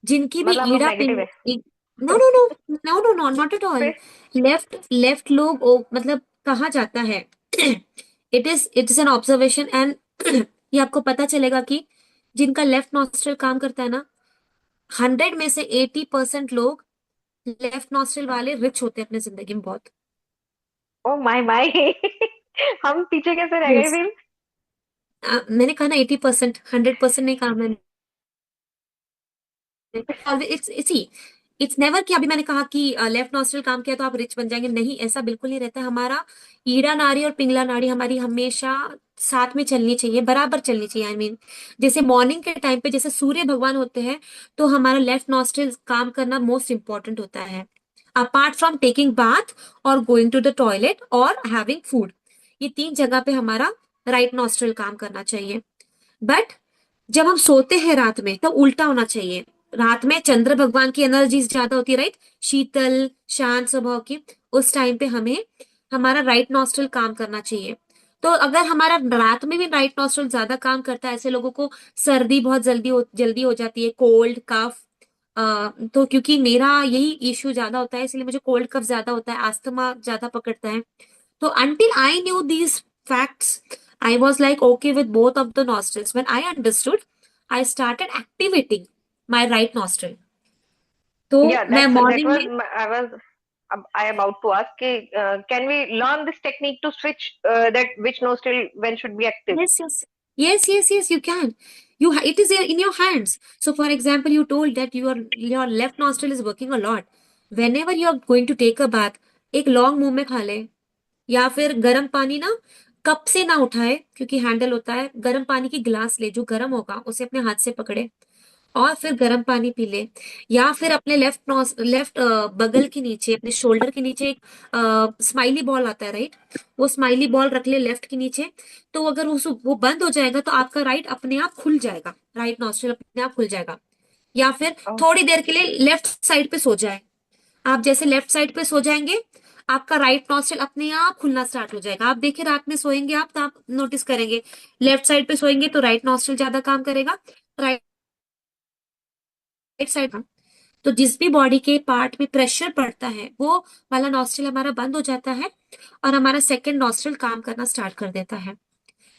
जिनकी भी मतलब हम लोग ईड़ा नेगेटिव पिंड, है? No no no, no no no not at all. फिर लेफ्ट लेफ्ट लोग मतलब कहा जाता है it is an observation and ये आपको पता चलेगा कि जिनका लेफ्ट नॉस्ट्रल काम करता है ना, 100 में से 80% लोग लेफ्ट नॉस्ट्रल वाले रिच होते हैं अपने जिंदगी में बहुत। ओ माय माय हम पीछे कैसे रह गए यस, फिर? मैंने कहा ना 80%, 100% नहीं कहा मैंने। इट्स इसी, इट्स नेवर कि अभी मैंने कहा कि लेफ्ट नॉस्ट्रल काम किया तो आप रिच बन जाएंगे, नहीं, ऐसा बिल्कुल नहीं रहता। हमारा ईड़ा नाड़ी और पिंगला नाड़ी हमारी हमेशा साथ में चलनी चाहिए, बराबर चलनी चाहिए। आई मीन जैसे मॉर्निंग के टाइम पे जैसे सूर्य भगवान होते हैं, तो हमारा लेफ्ट नॉस्ट्रल काम करना मोस्ट इंपॉर्टेंट होता है, अपार्ट फ्रॉम टेकिंग बाथ और गोइंग टू द टॉयलेट और हैविंग फूड। ये तीन जगह पे हमारा राइट नॉस्ट्रल काम करना चाहिए। बट जब हम सोते हैं रात में तब उल्टा होना चाहिए। रात में चंद्र भगवान की एनर्जी ज्यादा होती है, राइट, शीतल शांत स्वभाव की। उस टाइम पे हमें हमारा राइट नॉस्ट्रल काम करना चाहिए। तो अगर हमारा रात में भी राइट नॉस्ट्रल ज्यादा काम करता है, ऐसे लोगों को सर्दी बहुत जल्दी हो जाती है, कोल्ड कफ। तो क्योंकि मेरा यही इश्यू ज्यादा होता है, इसलिए मुझे कोल्ड कफ ज्यादा होता है, अस्थमा ज्यादा पकड़ता है। So until I knew these facts, I was like okay with both of the nostrils. When I understood, I started activating my right nostril. तो Yeah, मैं that मॉर्निंग was में, I was I about to ask कि can we learn this technique to switch that which nostril when should be active? yes yes yes yes yes you can, it is in your hands. So for example, you told that your left nostril is working a lot. Whenever you are going to take a bath, एक long मुंह में खा ले, या फिर गर्म पानी ना, कप से ना उठाए क्योंकि हैंडल होता है, गर्म पानी की गिलास ले जो गर्म होगा उसे अपने हाथ से पकड़े और फिर गर्म पानी पी ले। या फिर अपने लेफ्ट बगल के नीचे, अपने शोल्डर के नीचे एक स्माइली बॉल आता है, राइट, वो स्माइली बॉल रख ले लेफ्ट के नीचे। तो अगर वो बंद हो जाएगा तो आपका राइट अपने आप खुल जाएगा, राइट नॉस्ट्रल अपने आप खुल जाएगा। या फिर Oh, थोड़ी देर के लिए लेफ्ट साइड पे सो जाए। आप जैसे लेफ्ट साइड पे सो जाएंगे, आपका राइट नॉस्ट्रल अपने आप खुलना स्टार्ट हो जाएगा। आप देखिए रात में सोएंगे आप तो आप नोटिस करेंगे, लेफ्ट साइड पे सोएंगे तो राइट नॉस्ट्रल ज्यादा काम करेगा, राइट साइड। तो जिस भी बॉडी के पार्ट में प्रेशर पड़ता है वो वाला नॉस्ट्रल हमारा बंद हो जाता है और हमारा सेकंड नॉस्ट्रल काम करना स्टार्ट कर देता है।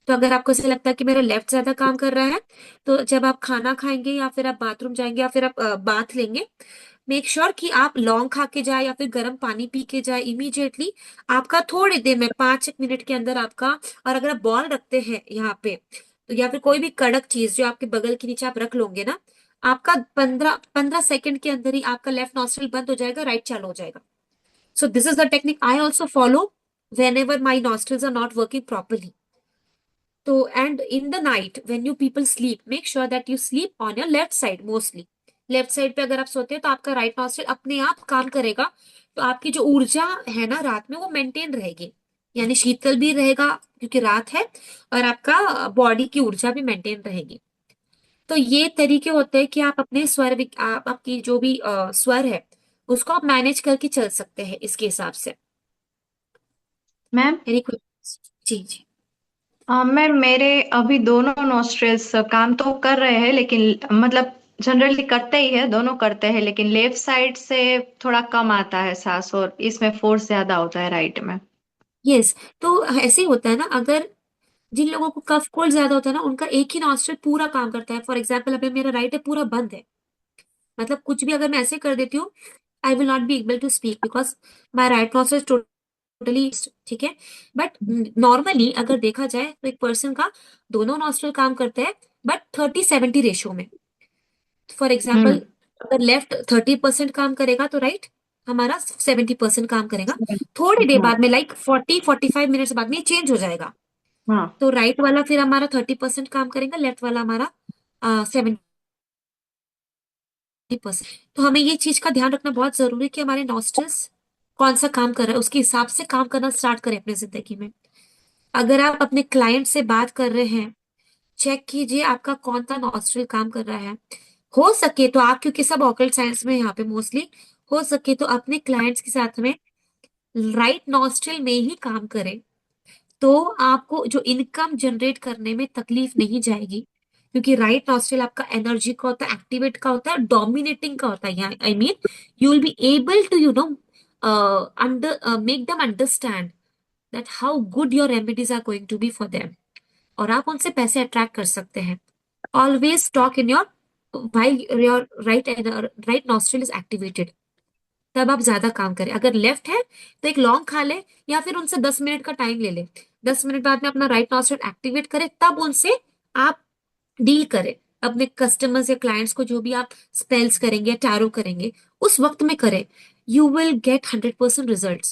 तो अगर आपको ऐसा लगता है कि मेरा लेफ्ट ज्यादा काम कर रहा है, तो जब आप खाना खाएंगे या फिर आप बाथरूम जाएंगे या फिर आप बाथ लेंगे, मेक श्योर कि आप लौंग खा के जाए या फिर गर्म पानी पी के जाए इमीडिएटली। आपका थोड़ी देर में 5 मिनट के अंदर आपका, और अगर आप बॉल रखते हैं यहाँ पे तो या फिर कोई भी कड़क चीज जो आपके बगल के नीचे आप रख लोगे ना, आपका 15 15 सेकंड के अंदर ही आपका लेफ्ट नॉस्ट्रल बंद हो जाएगा, राइट चालू हो जाएगा। So this is the technique I also follow whenever my nostrils are not working properly. तो and in the night when you people sleep, make sure that you sleep on your left side mostly. Left side पे अगर आप सोते हैं तो आपका right nostril अपने आप काम करेगा, तो आपकी जो ऊर्जा है ना रात में वो मेंटेन रहेगी, यानी शीतल भी रहेगा क्योंकि रात है, और आपका बॉडी की ऊर्जा भी मेंटेन रहेगी। तो ये तरीके होते हैं कि आप अपने आपकी जो भी स्वर है उसको आप मैनेज करके चल सकते हैं इसके हिसाब से। मैम, यानी कोई, जी जी। मैम मेरे अभी दोनों नॉस्ट्रल्स काम तो कर रहे हैं, लेकिन मतलब जनरली करते ही है, दोनों करते हैं, लेकिन लेफ्ट साइड से थोड़ा कम आता है सांस, और इसमें फोर्स ज्यादा होता है राइट में। यस, तो ऐसे ही होता है ना, अगर जिन लोगों को कफ कोल्ड ज्यादा होता है ना उनका एक ही नॉस्ट्रल पूरा काम करता है। फॉर एग्जाम्पल अभी मेरा राइट है पूरा बंद है, मतलब कुछ भी अगर मैं ऐसे कर देती हूँ I will not be able to speak because my right nostril totally, ठीक है। बट नॉर्मली अगर देखा जाए तो एक पर्सन का दोनों नॉस्ट्रल काम करते हैं, बट 30-70 रेशियो में। फॉर एग्जाम्पल हम्म। अगर लेफ्ट 30% काम करेगा तो राइट हमारा 70% काम करेगा। थोड़ी देर हाँ। बाद में लाइक 40-45 मिनट्स बाद में चेंज हो जाएगा। हाँ। तो राइट वाला फिर हमारा 30% काम करेगा, लेफ्ट वाला हमारा 70%। तो हमें ये चीज का ध्यान रखना बहुत जरूरी है कि हमारे नॉस्ट्रल्स कौन सा काम कर रहा है उसके हिसाब से काम करना स्टार्ट करें अपनी जिंदगी में। अगर आप अपने क्लाइंट से बात कर रहे हैं, चेक कीजिए आपका कौन सा नॉस्ट्रल काम कर रहा है। हो सके तो आप, क्योंकि सब ऑकल्ट साइंस में यहाँ पे मोस्टली, हो सके तो अपने क्लाइंट्स के साथ में राइट नॉस्ट्रल में ही काम करें, तो आपको जो इनकम जनरेट करने में तकलीफ नहीं जाएगी। क्योंकि राइट नॉस्ट्रल आपका एनर्जी का होता है, एक्टिवेट का होता है, डोमिनेटिंग का होता है। I mean you will be able to under make them understand that how good your remedies are going to be for them, और आप उनसे पैसे अट्रैक्ट कर सकते हैं। Always talk in your while your right nostril is activated, तब आप ज्यादा काम करें। अगर लेफ्ट है तो एक लौंग खा ले या फिर उनसे 10 मिनट का टाइम ले ले, 10 मिनट बाद में अपना राइट नॉस्ट्रल एक्टिवेट करें, तब उनसे आप डील करें। अपने कस्टमर्स या क्लाइंट्स को जो भी आप स्पेल्स करेंगे, टैरो करेंगे, उस वक्त में करें। You will get 100% result.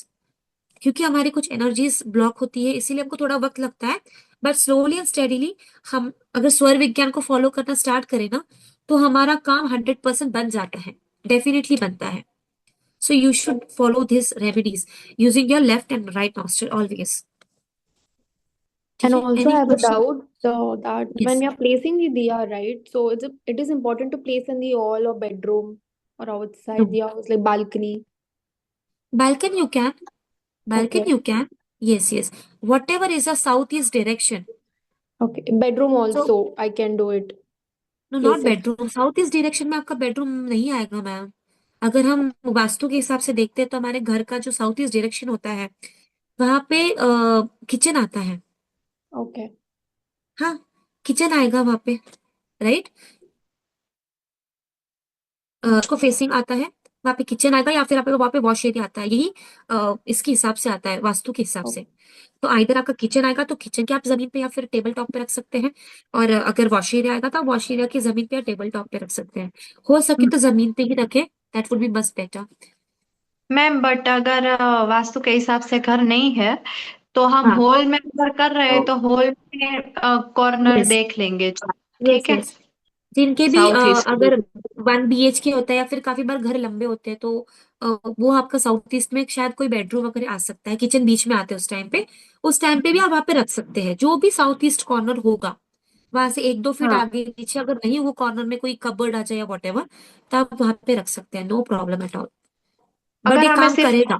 क्योंकि हमारी कुछ एनर्जीज ब्लॉक होती है इसीलिए हमको थोड़ा वक्त लगता है, बट स्लोली एंड स्टेडीली हम अगर स्वर विज्ञान को फॉलो करना स्टार्ट करें ना, तो हमारा काम 100% बन जाता है, डेफिनेटली बनता है। So you should follow these remedies using your left and right nostril always. ठीक And है, also, I any have a question? doubt that when Yes. we are placing the diya, right? So it is important to place in the hall or bedroom or outside No. the house, like balcony. Balcony you can. Balcony Okay. you can. Yes, yes. Whatever is a southeast direction. Okay. Bedroom So also, I can do it. no, not Place it. bedroom. Southeast direction में आपका bedroom नहीं आएगा ma'am. अगर हम वास्तु के हिसाब से देखते हैं तो हमारे घर का जो साउथ ईस्ट डायरेक्शन होता है वहां पे किचन आता है। Okay. हाँ, किचन आएगा वहां पे, राइट। उसको फेसिंग आता है, वहां पे किचन आएगा, या फिर आप वहां पे वॉश एरिया आता है। यही इसके हिसाब से आता है, वास्तु के हिसाब Okay. से। तो आइधर आपका किचन आएगा तो किचन के आप जमीन पे या फिर टेबल टॉप पे रख सकते हैं, और अगर वॉश एरिया आएगा तो वॉश एरिया की जमीन पे या टेबल टॉप पे रख सकते हैं। हो सके तो जमीन पे ही रखें, that would be much better. Ma'am, but अगर वास्तु के हिसाब से घर नहीं है तो हम हाँ, हॉल में अगर कर रहे हैं तो तो हॉल में कॉर्नर यस, देख लेंगे। यस, ठीक है। यस। जिनके भी साउथ ईस्ट। अगर 1 BHK होता है या फिर काफी बार घर लंबे होते हैं तो अ, वो आपका साउथ ईस्ट में शायद कोई बेडरूम वगैरह आ सकता है, किचन बीच में आते हैं उस टाइम पे भी आप वहां पे रख सकते हैं। जो भी साउथ ईस्ट कॉर्नर होगा वहां से 1-2 फीट हाँ। आगे पीछे, अगर नहीं वो कॉर्नर में कोई कबर्ड आ जाए या वॉट एवर, तो आप वहां पे रख सकते हैं, no problem at all. But अगर ये हमें काम सिर्फ करेगा।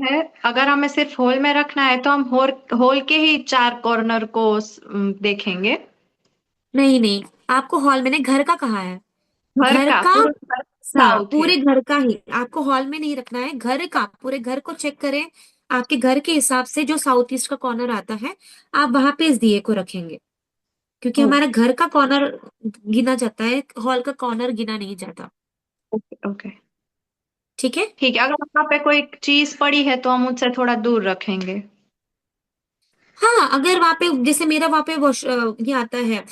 है, अगर हमें सिर्फ होल में रखना है तो हम होल होल के ही 4 कॉर्नर को देखेंगे। नहीं नहीं, आपको हॉल मैंने घर का कहा है, घर घर का का। पूरा घर हाँ, साउथ है। पूरे घर का ही, आपको हॉल में नहीं रखना है, घर का, पूरे घर को चेक करें। आपके घर के हिसाब से जो साउथ ईस्ट का कॉर्नर आता है, आप वहां पे इस दिए को रखेंगे, क्योंकि हमारा ओके घर का कॉर्नर गिना जाता है, हॉल का कॉर्नर गिना नहीं जाता। Okay okay. ठीक है। ठीक है, अगर वहां पे कोई चीज पड़ी है तो हम उससे थोड़ा दूर रखेंगे। हाँ, अगर वहां पे जैसे मेरा वहां पे ये आता है,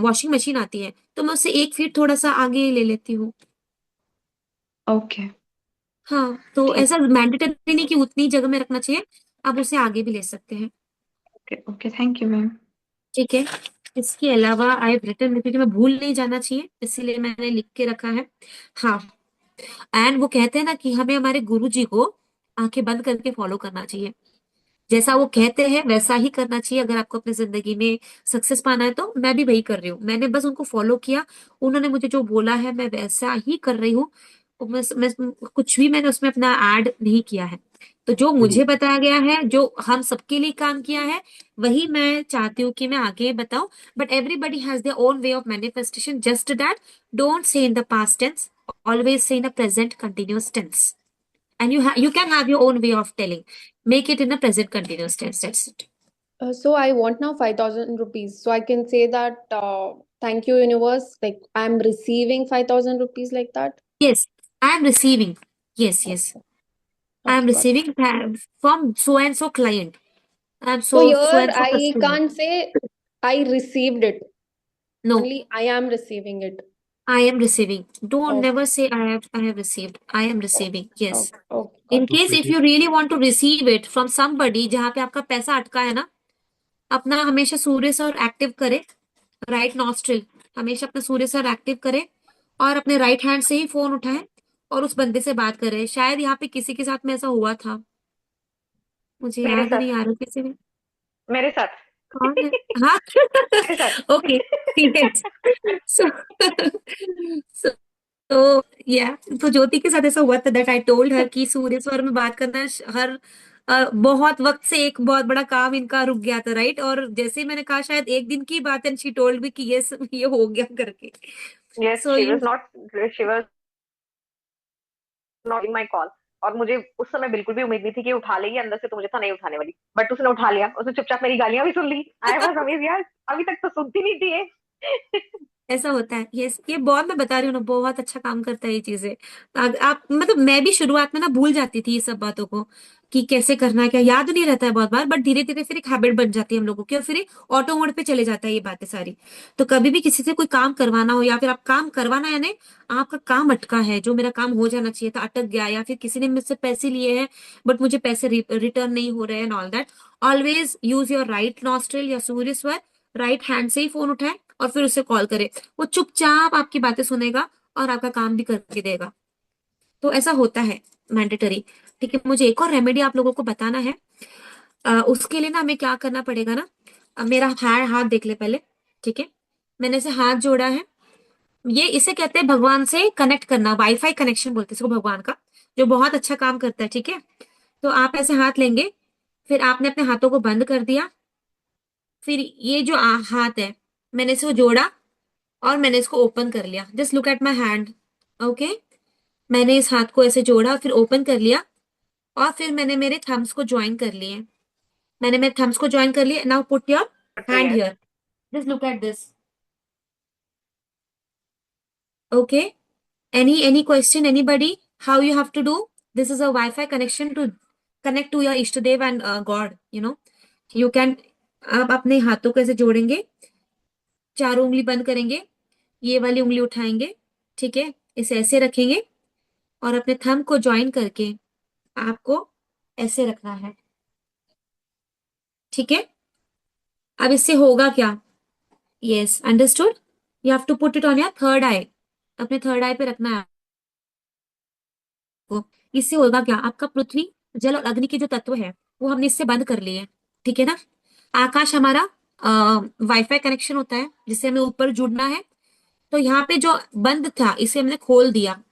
वॉशिंग मशीन आती है, तो मैं उससे 1 फीट थोड़ा सा आगे ले लेती हूँ। ओके हाँ, तो ठीक। ऐसा मैंडेटरी नहीं कि उतनी जगह में रखना चाहिए, आप उसे आगे भी ले सकते हैं। Okay okay, thank you ma'am. ठीक है। इसके अलावा आई हैव रिटन, क्योंकि मैं भूल नहीं जाना चाहिए इसीलिए मैंने लिख के रखा है। हाँ, एंड वो कहते हैं ना कि हमें हमारे गुरु जी को आंखें बंद करके फॉलो करना चाहिए। जैसा वो कहते हैं वैसा ही करना चाहिए, अगर आपको अपनी जिंदगी में सक्सेस पाना है। तो मैं भी वही कर रही हूँ, मैंने बस उनको फॉलो किया, उन्होंने मुझे जो बोला है मैं वैसा ही कर रही हूँ। मैं कुछ भी मैंने उसमें अपना ऐड नहीं किया है। तो जो मुझे बताया गया है, जो हम सबके लिए काम किया है, वही मैं चाहती हूँ कि मैं आगे बताऊं। But everybody has their own way of manifestation, just that don't say in the past tense, always say in a present continuous tense. And you can have your own way of telling, make it in a present continuous tense, that's it. So I want now 5,000 rupees. So I can say that, thank you, universe. Like I'm receiving 5,000 rupees like that. Yes, I am receiving. Yes, yes, I am Okay, got it. receiving from so and so client. I am So so here and so I customer. can't say I received it. No, Only I am receiving it. I am receiving. Don't Okay, never say I have received. I am receiving. Yes. okay, okay, In got it. case if you really want to receive it from somebody जहाँ पे आपका पैसा अटका है ना, अपना हमेशा सूर्य sir active करे, राइट नॉस्ट्रिल, हमेशा अपना सूर्य सर एक्टिव करे, और अपने राइट हैंड से ही फोन उठाए और उस बंदे से बात करे। शायद यहाँ पे किसी के साथ में ऐसा हुआ था, मुझे मेरे याद साथ, नहीं आ रहा किसी ने। मेरे साथ, कौन है? हाँ। मेरे साथ। Okay, yes. सो तो या तो ज्योति के साथ ऐसा हुआ था, दैट आई टोल्ड हर कि सूर्य स्वर में बात करना हर बहुत वक्त से एक बहुत बड़ा काम इनका रुक गया था, राइट। और जैसे ही मैंने कहा शायद एक दिन की बात, एंड शी टोल्ड मी कि ये हो गया करके। Yes, so you she was not in my call. और मुझे उस समय बिल्कुल भी उम्मीद नहीं थी कि उठा लेगी, अंदर से तो मुझे था नहीं उठाने वाली, बट उसने उठा लिया, उसने चुपचाप मेरी गालियां भी सुन ली। आई वाज अमेज्ड यार, अभी तक तो सुनती नहीं थी ये। ऐसा होता है। ये बहुत, मैं बता रही हूँ ना, बहुत अच्छा काम करता है ये चीजें। आप मतलब मैं भी शुरुआत में ना भूल जाती थी ये सब बातों को, कि कैसे करना है, क्या याद नहीं रहता है बहुत बार, बट धीरे धीरे फिर एक हैबिट बन जाती है हम लोगों की, और फिर ऑटो मोड पे चले जाता है ये बातें सारी। तो कभी भी किसी से कोई काम करवाना हो, या फिर आप काम करवाना, यानी आपका काम अटका है, जो मेरा काम हो जाना चाहिए था अटक गया, या फिर किसी ने मुझसे पैसे लिए हैं बट मुझे पैसे रिटर्न नहीं हो रहे हैं, all that, always use your right nostril या सूर्य स्वर, राइट हैंड से ही फोन उठाए और फिर उसे कॉल करे। वो चुपचाप आपकी बातें सुनेगा और आपका काम भी करके देगा। तो ऐसा होता है, मैंडेटरी। ठीक है, मुझे एक और रेमेडी आप लोगों को बताना है। उसके लिए ना हमें क्या करना पड़ेगा ना, मेरा हाथ देख ले पहले। ठीक है, मैंने ऐसे हाथ जोड़ा है, ये इसे कहते हैं भगवान से कनेक्ट करना, वाईफाई कनेक्शन बोलते हैं इसको भगवान का, जो बहुत अच्छा काम करता है। ठीक है, तो आप ऐसे हाथ लेंगे, फिर आपने अपने हाथों को बंद कर दिया, फिर ये जो हाथ है, मैंने इसको जोड़ा और मैंने इसको ओपन कर लिया। Just look at my hand. Okay, मैंने इस हाथ को ऐसे जोड़ा, फिर ओपन कर लिया, और फिर मैंने मेरे थम्स को ज्वाइन कर लिए। मैंने मेरे थम्स को ज्वाइन कर लिए। Now put your hand yes, here, just look at this. Okay, any question, anybody, how you have to do? This is a Wi-Fi connection to connect to your Ishtadev and God, you can। आप अपने हाथों को ऐसे जोड़ेंगे, चारों उंगली बंद करेंगे, ये वाली उंगली उठाएंगे, ठीक है, इसे ऐसे रखेंगे, और अपने थंब को ज्वाइन करके आपको ऐसे रखना है। ठीक है, अब इससे होगा क्या? Yes, understood. You have to put it on your third eye, अपने थर्ड आई पे रखना है आपको। इससे होगा क्या, आपका पृथ्वी, जल और अग्नि के जो तत्व है वो हमने इससे बंद कर लिए। ठीक है ना। आकाश हमारा वाईफाई कनेक्शन होता है जिससे हमें ऊपर जुड़ना है। तो यहाँ पे जो बंद था इसे हमने खोल दिया।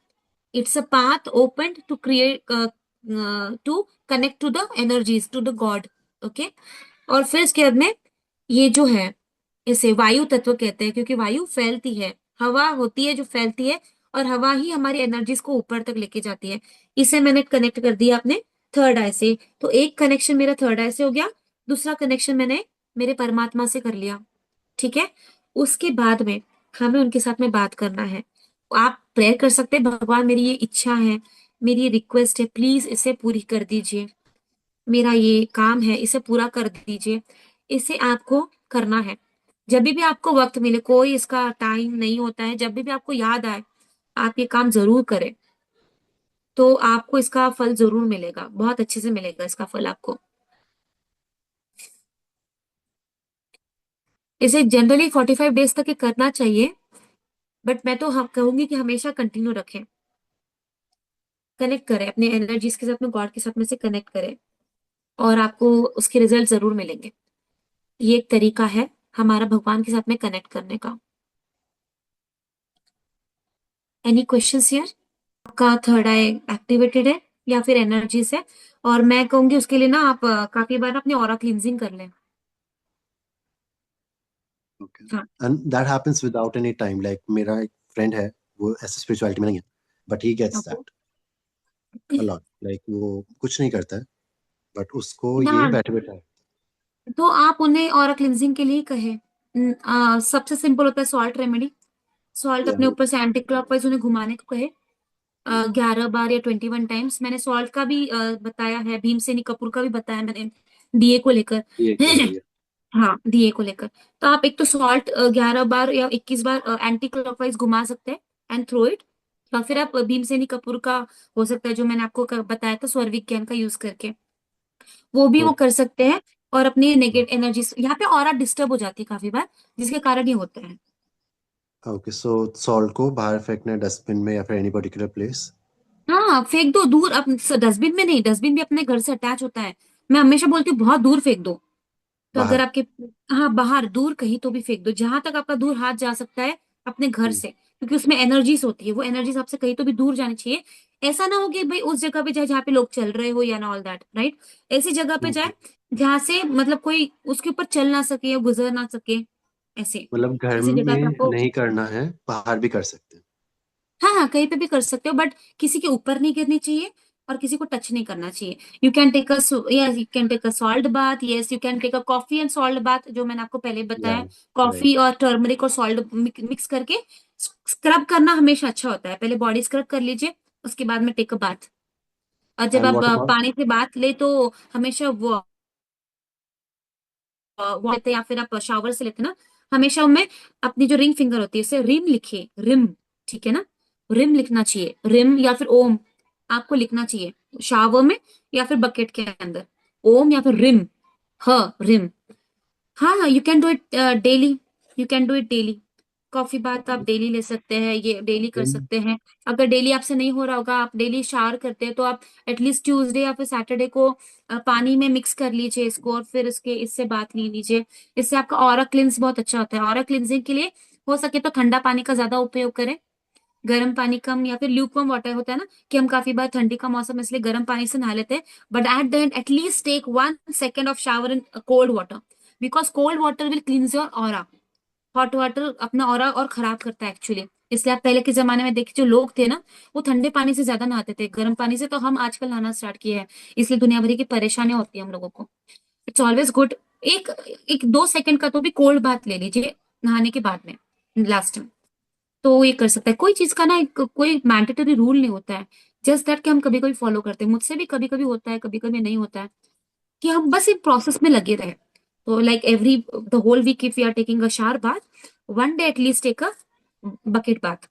It's a path open to create to connect to the energies, to the God. Okay, और फिर इसके बाद में ये जो है इसे वायु तत्व कहते हैं, क्योंकि वायु फैलती है, हवा होती है जो फैलती है, और हवा ही हमारी एनर्जीज को ऊपर तक लेके जाती है। इसे मैंने कनेक्ट कर दिया अपने थर्ड आई से। तो एक कनेक्शन मेरा थर्ड आई से हो गया, दूसरा कनेक्शन मैंने मेरे परमात्मा से कर लिया। ठीक है, उसके बाद में हमें उनके साथ में बात करना है। आप प्रेयर कर सकते हैं, भगवान मेरी ये इच्छा है, मेरी ये रिक्वेस्ट है, प्लीज इसे पूरी कर दीजिए, मेरा ये काम है इसे पूरा कर दीजिए। इसे आपको करना है जब भी आपको वक्त मिले, कोई इसका टाइम नहीं होता है, जब भी आपको याद आए आप ये काम जरूर करें, तो आपको इसका फल जरूर मिलेगा, बहुत अच्छे से मिलेगा इसका फल आपको। इसे जनरली 45 डेज तक ये करना चाहिए, बट मैं तो हम कहूंगी कि हमेशा कंटिन्यू रखें, कनेक्ट करें अपने एनर्जीज के साथ में, गॉड के साथ में से कनेक्ट करें, और आपको उसके रिजल्ट जरूर मिलेंगे। ये एक तरीका है हमारा भगवान के साथ में कनेक्ट करने का। Any questions here? आपका थर्ड आई एक्टिवेटेड है या फिर एनर्जीज है? और मैं कहूंगी उसके लिए ना आप काफी बार अपनी ऑरा क्लींजिंग कर लें। Okay. हाँ, And that happens without any time. Like मेरा एक friend है, वो ऐसे spirituality में नहीं है, but he gets okay. that a lot. Like वो कुछ नहीं करता है, but उसको ना, ये बैठे बैठे तो आप उन्हें ऑरा क्लींजिंग के लिए कहे, सबसे सिंपल होता है सॉल्ट रेमेडी। सॉल्ट या अपने ऊपर से एंटी क्लॉकवाइज उन्हें घुमाने को कहे 11 बार या 21 टाइम्स। मैंने सॉल्ट का भी बताया है, भीमसेनी कपूर का भी बताया मैंने, दिए को लेकर। ये करिए। हाँ, दिए को लेकर। तो आप एक तो सॉल्ट 11 बार या 21 बार एंटी क्लॉकवाइज घुमा सकते हैं एंड थ्रो इट, या फिर आप भीमसेनी कपूर का हो सकता है जो मैंने आपको बताया था स्वर विज्ञान का यूज करके, वो भी वो कर सकते हैं। और अपनी नेगेटिव एनर्जी, यहाँ पे ऑरा डिस्टर्ब हो जाती है काफी बार, जिसके कारण ये होता है। ओके, सो सॉल्ट को बाहर फेंकना है डस्टबिन में या फिर एनी पर्टिकुलर प्लेस? हाँ, फेंक दो दूर, अब डस्टबिन में नहीं, डस्टबिन भी अपने घर से अटैच होता है। मैं हमेशा बोलती हूँ बहुत दूर फेंक दो। तो अगर बाहर। आपके, हाँ, बाहर दूर कहीं तो भी फेंक दो, जहां तक आपका दूर हाथ जा सकता है अपने घर हम्म, से, क्योंकि उसमें एनर्जीज होती है, वो एनर्जीज आपसे कहीं तो भी दूर जानी चाहिए। ऐसा ना हो कि भाई उस जगह पे जाए जहाँ पे लोग चल रहे हो या ना ऑल दैट, राइट। ऐसी जगह पे हम्म। जाए जहां से मतलब कोई उसके ऊपर चल ना सके या गुजर ना सके, ऐसे। मतलब घर ऐसी जगह पे में आपको, नहीं करना है, बाहर भी कर सकते हैं। हाँ हाँ, कहीं पे भी कर सकते हो, बट किसी के ऊपर नहीं गिरनी चाहिए और किसी को टच नहीं करना चाहिए। You can take yes, you can take a salt bath, yes, you can take a coffee and salt bath, जो मैंने आपको पहले या बताया। राइट। कॉफी और टर्मरिक और सॉल्ट मिक्स करके स्क्रब करना हमेशा अच्छा होता है। पहले बॉडी स्क्रब कर लीजिए, उसके बाद में टेक अ बाथ। और जब एंड आप व्हाट अबाउट? पानी से बात ले तो हमेशा वो लेते या फिर आप शावर से लेते ना, हमेशा उनमें अपनी जो रिंग फिंगर होती है उसे रिम लिखिए, रिम। ठीक है ना, रिम लिखना चाहिए, रिम या फिर ओम आपको लिखना चाहिए शावर में या फिर बकेट के अंदर, ओम या फिर रिम, ह रिम। हाँ हाँ, you can do it daily, you can do it daily. Coffee बात आप डेली ले सकते हैं, ये डेली कर सकते हैं। अगर डेली आपसे नहीं हो रहा होगा, आप डेली शावर करते हैं, तो आप एटलीस्ट ट्यूसडे या फिर सैटरडे को पानी में मिक्स कर लीजिए इसको, और फिर इसके इससे बात ले लीजिए। इससे आपका ऑरा क्लिंस बहुत अच्छा होता है। ऑरा क्लिंजिंग के लिए हो सके तो ठंडा पानी का ज्यादा उपयोग करें, गर्म पानी कम, या फिर ल्यूकवार्म वाटर होता है ना, कि हम काफी बार ठंडी का मौसम है इसलिए गर्म पानी से नहा लेते हैं, but at the end at least take 1 second of shower in cold water, because cold water will cleanse your aura. Hot water अपना ऑरा और खराब करता है एक्चुअली। इसलिए आप पहले के जमाने में देखिए जो लोग थे ना, वो ठंडे पानी से ज्यादा नहाते थे, गर्म पानी से तो हम आजकल नहाना स्टार्ट किया है, इसलिए दुनिया भरी की परेशानियां होती है हम लोगों को। इट्स ऑलवेज गुड, एक एक 2 सेकंड का तो भी कोल्ड बात ले लीजिए नहाने के बाद में, लास्ट में। तो ये कर सकता है, कोई चीज का ना कोई मैंडेटरी रूल नहीं होता है, जस्ट दैट कि हम कभी कभी फॉलो करते हैं। मुझसे भी कभी कभी होता है, कभी कभी नहीं होता है, कि हम बस एक प्रोसेस में लगे रहे। तो like every the whole week if you are taking a shower bath, 1 day at least take a bucket bath.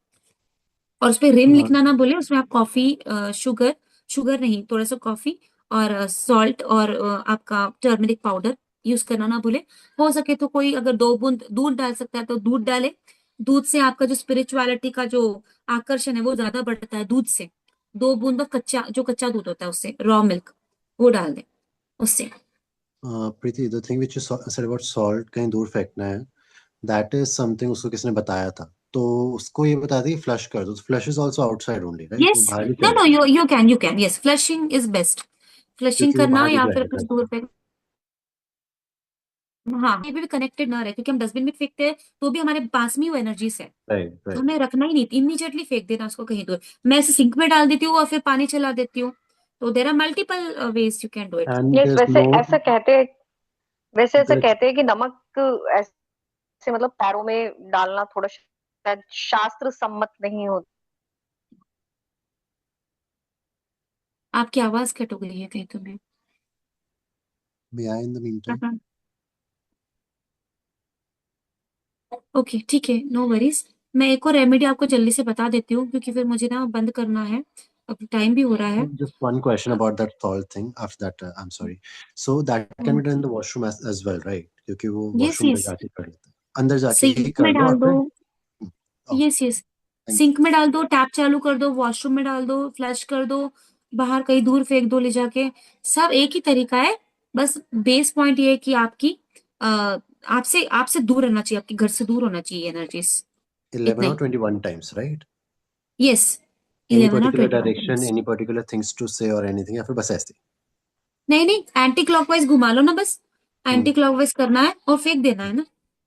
और उसपे रिम लिखना ना बोले, उसमें आप कॉफी, शुगर, शुगर नहीं, थोड़ा सा कॉफी और सॉल्ट और आपका टर्मरिक पाउडर यूज करना ना भूले। हो सके तो कोई अगर 2 बूंद दूध डाल सकता है तो दूध डाले। दूध से आपका जो स्पिरिचुअलिटी का जो आकर्षण है वो ज्यादा बढ़ता है दूध से। 2 बूंद कच्चा, जो कच्चा दूध होता है उससे, रॉ मिल्क, वो डाल दें उससे। Preeti, the thing which you said about salt कहीं दूर फेंकना है, दैट इज समथिंग उसको किसने बताया था। तो उसको ये बता दी फ्लश कर दो, flush is also outside only right, वो Yes, बाहर ही no, no, चलेगा you can, yes, flushing is best. Flushing क्योंकि वो करना बाहर ही या फिर कुछ जाएगा। दूर पे, हाँ, ये भी कनेक्टेड ना रहे, क्योंकि हम डस्टबिन में फेंकते हैं तो भी हमारे पास में वो एनर्जीज है, राइट तो राइट। हमें रखना ही नहीं, इमीडिएटली फेंक देना उसको कहीं दूर। मैं इसे सिंक में डाल देती हूँ और फिर पानी चला देती हूँ, तो there are multiple ways you can do it. And yes, there is वैसे नो ऐसा कहते हैं, ऐसा कहते हैं कि नमक ऐसे मतलब पैरों में डालना थोड़ा शायद शास्त्र सम्मत नहीं होता। आपकी आवाज कट हो गई है कहीं तुम्हें। मे आई इन द मीनटाइम। ओके ठीक है, नो वरीज। मैं एक और रेमेडी आपको जल्दी से बता देती हूँ, क्योंकि फिर मुझे ना बंद करना है, अब टाइम भी हो रहा है। Just one question about that salt thing. After that, I'm sorry. So that can be done in the washroom as well, right? क्योंकि वो यस वॉशरूम में यस, जाके कर लेते हैं, अंदर जाके ही सिंक में कर लो डाल और दो। फिर यस यस, थैंक सिंक में डाल दो, टैप चालू कर दो, वॉशरूम में डाल दो, फ्लश कर दो, बाहर कहीं दूर फेंक दो ले जाके, सब एक ही तरीका है। बस बेस पॉइंट ये है कि आपकी आपसे आपसे दूर रहना चाहिए, आपके घर से दूर होना चाहिए एनर्जीज, यू। इतना 11 or he. 21 times, right? Yes, Any 11 और particular 21 direction, times. any particular things to say or anything, या फिर बस ऐसे नहीं नहीं, एंटी क्लॉकवाइज घुमा लो ना बस, ही? एंटी क्लॉकवाइज करना है और फेंक देना है ना।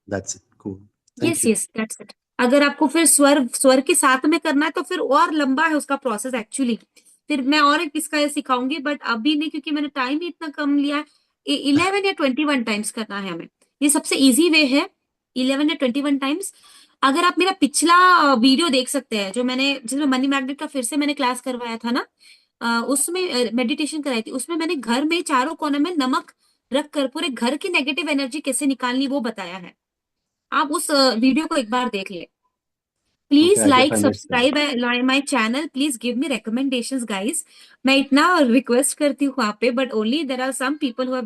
That's it. Cool. Thank yes you. Yes, that's it. अगर आपको फिर स्वर स्वर के साथ में करना है तो फिर और लंबा है उसका प्रोसेस एक्चुअली, फिर मैं और एक इसका सिखाऊंगी, बट अभी नहीं, क्योंकि मैंने टाइम ही इतना कम लिया है। 11 या 21 टाइम्स करना है हमें, ये सबसे इजी वे है, 11 या 21 टाइम्स। अगर आप मेरा पिछला वीडियो देख सकते हैं, जो मैंने जिसमें मनी मैग्नेट का फिर से मैंने क्लास करवाया था ना, उसमें मेडिटेशन कराई थी, उसमें मैंने घर में चारों कोने में नमक रख कर पूरे घर की नेगेटिव एनर्जी कैसे निकालनी वो बताया है। आप उस वीडियो को एक बार देख ले। Okay, please I guess like I missed that. Subscribe my channel, please give me recommendations guys. मैं इतना रिक्वेस्ट करती हूँ वहां पे, but only there are some people who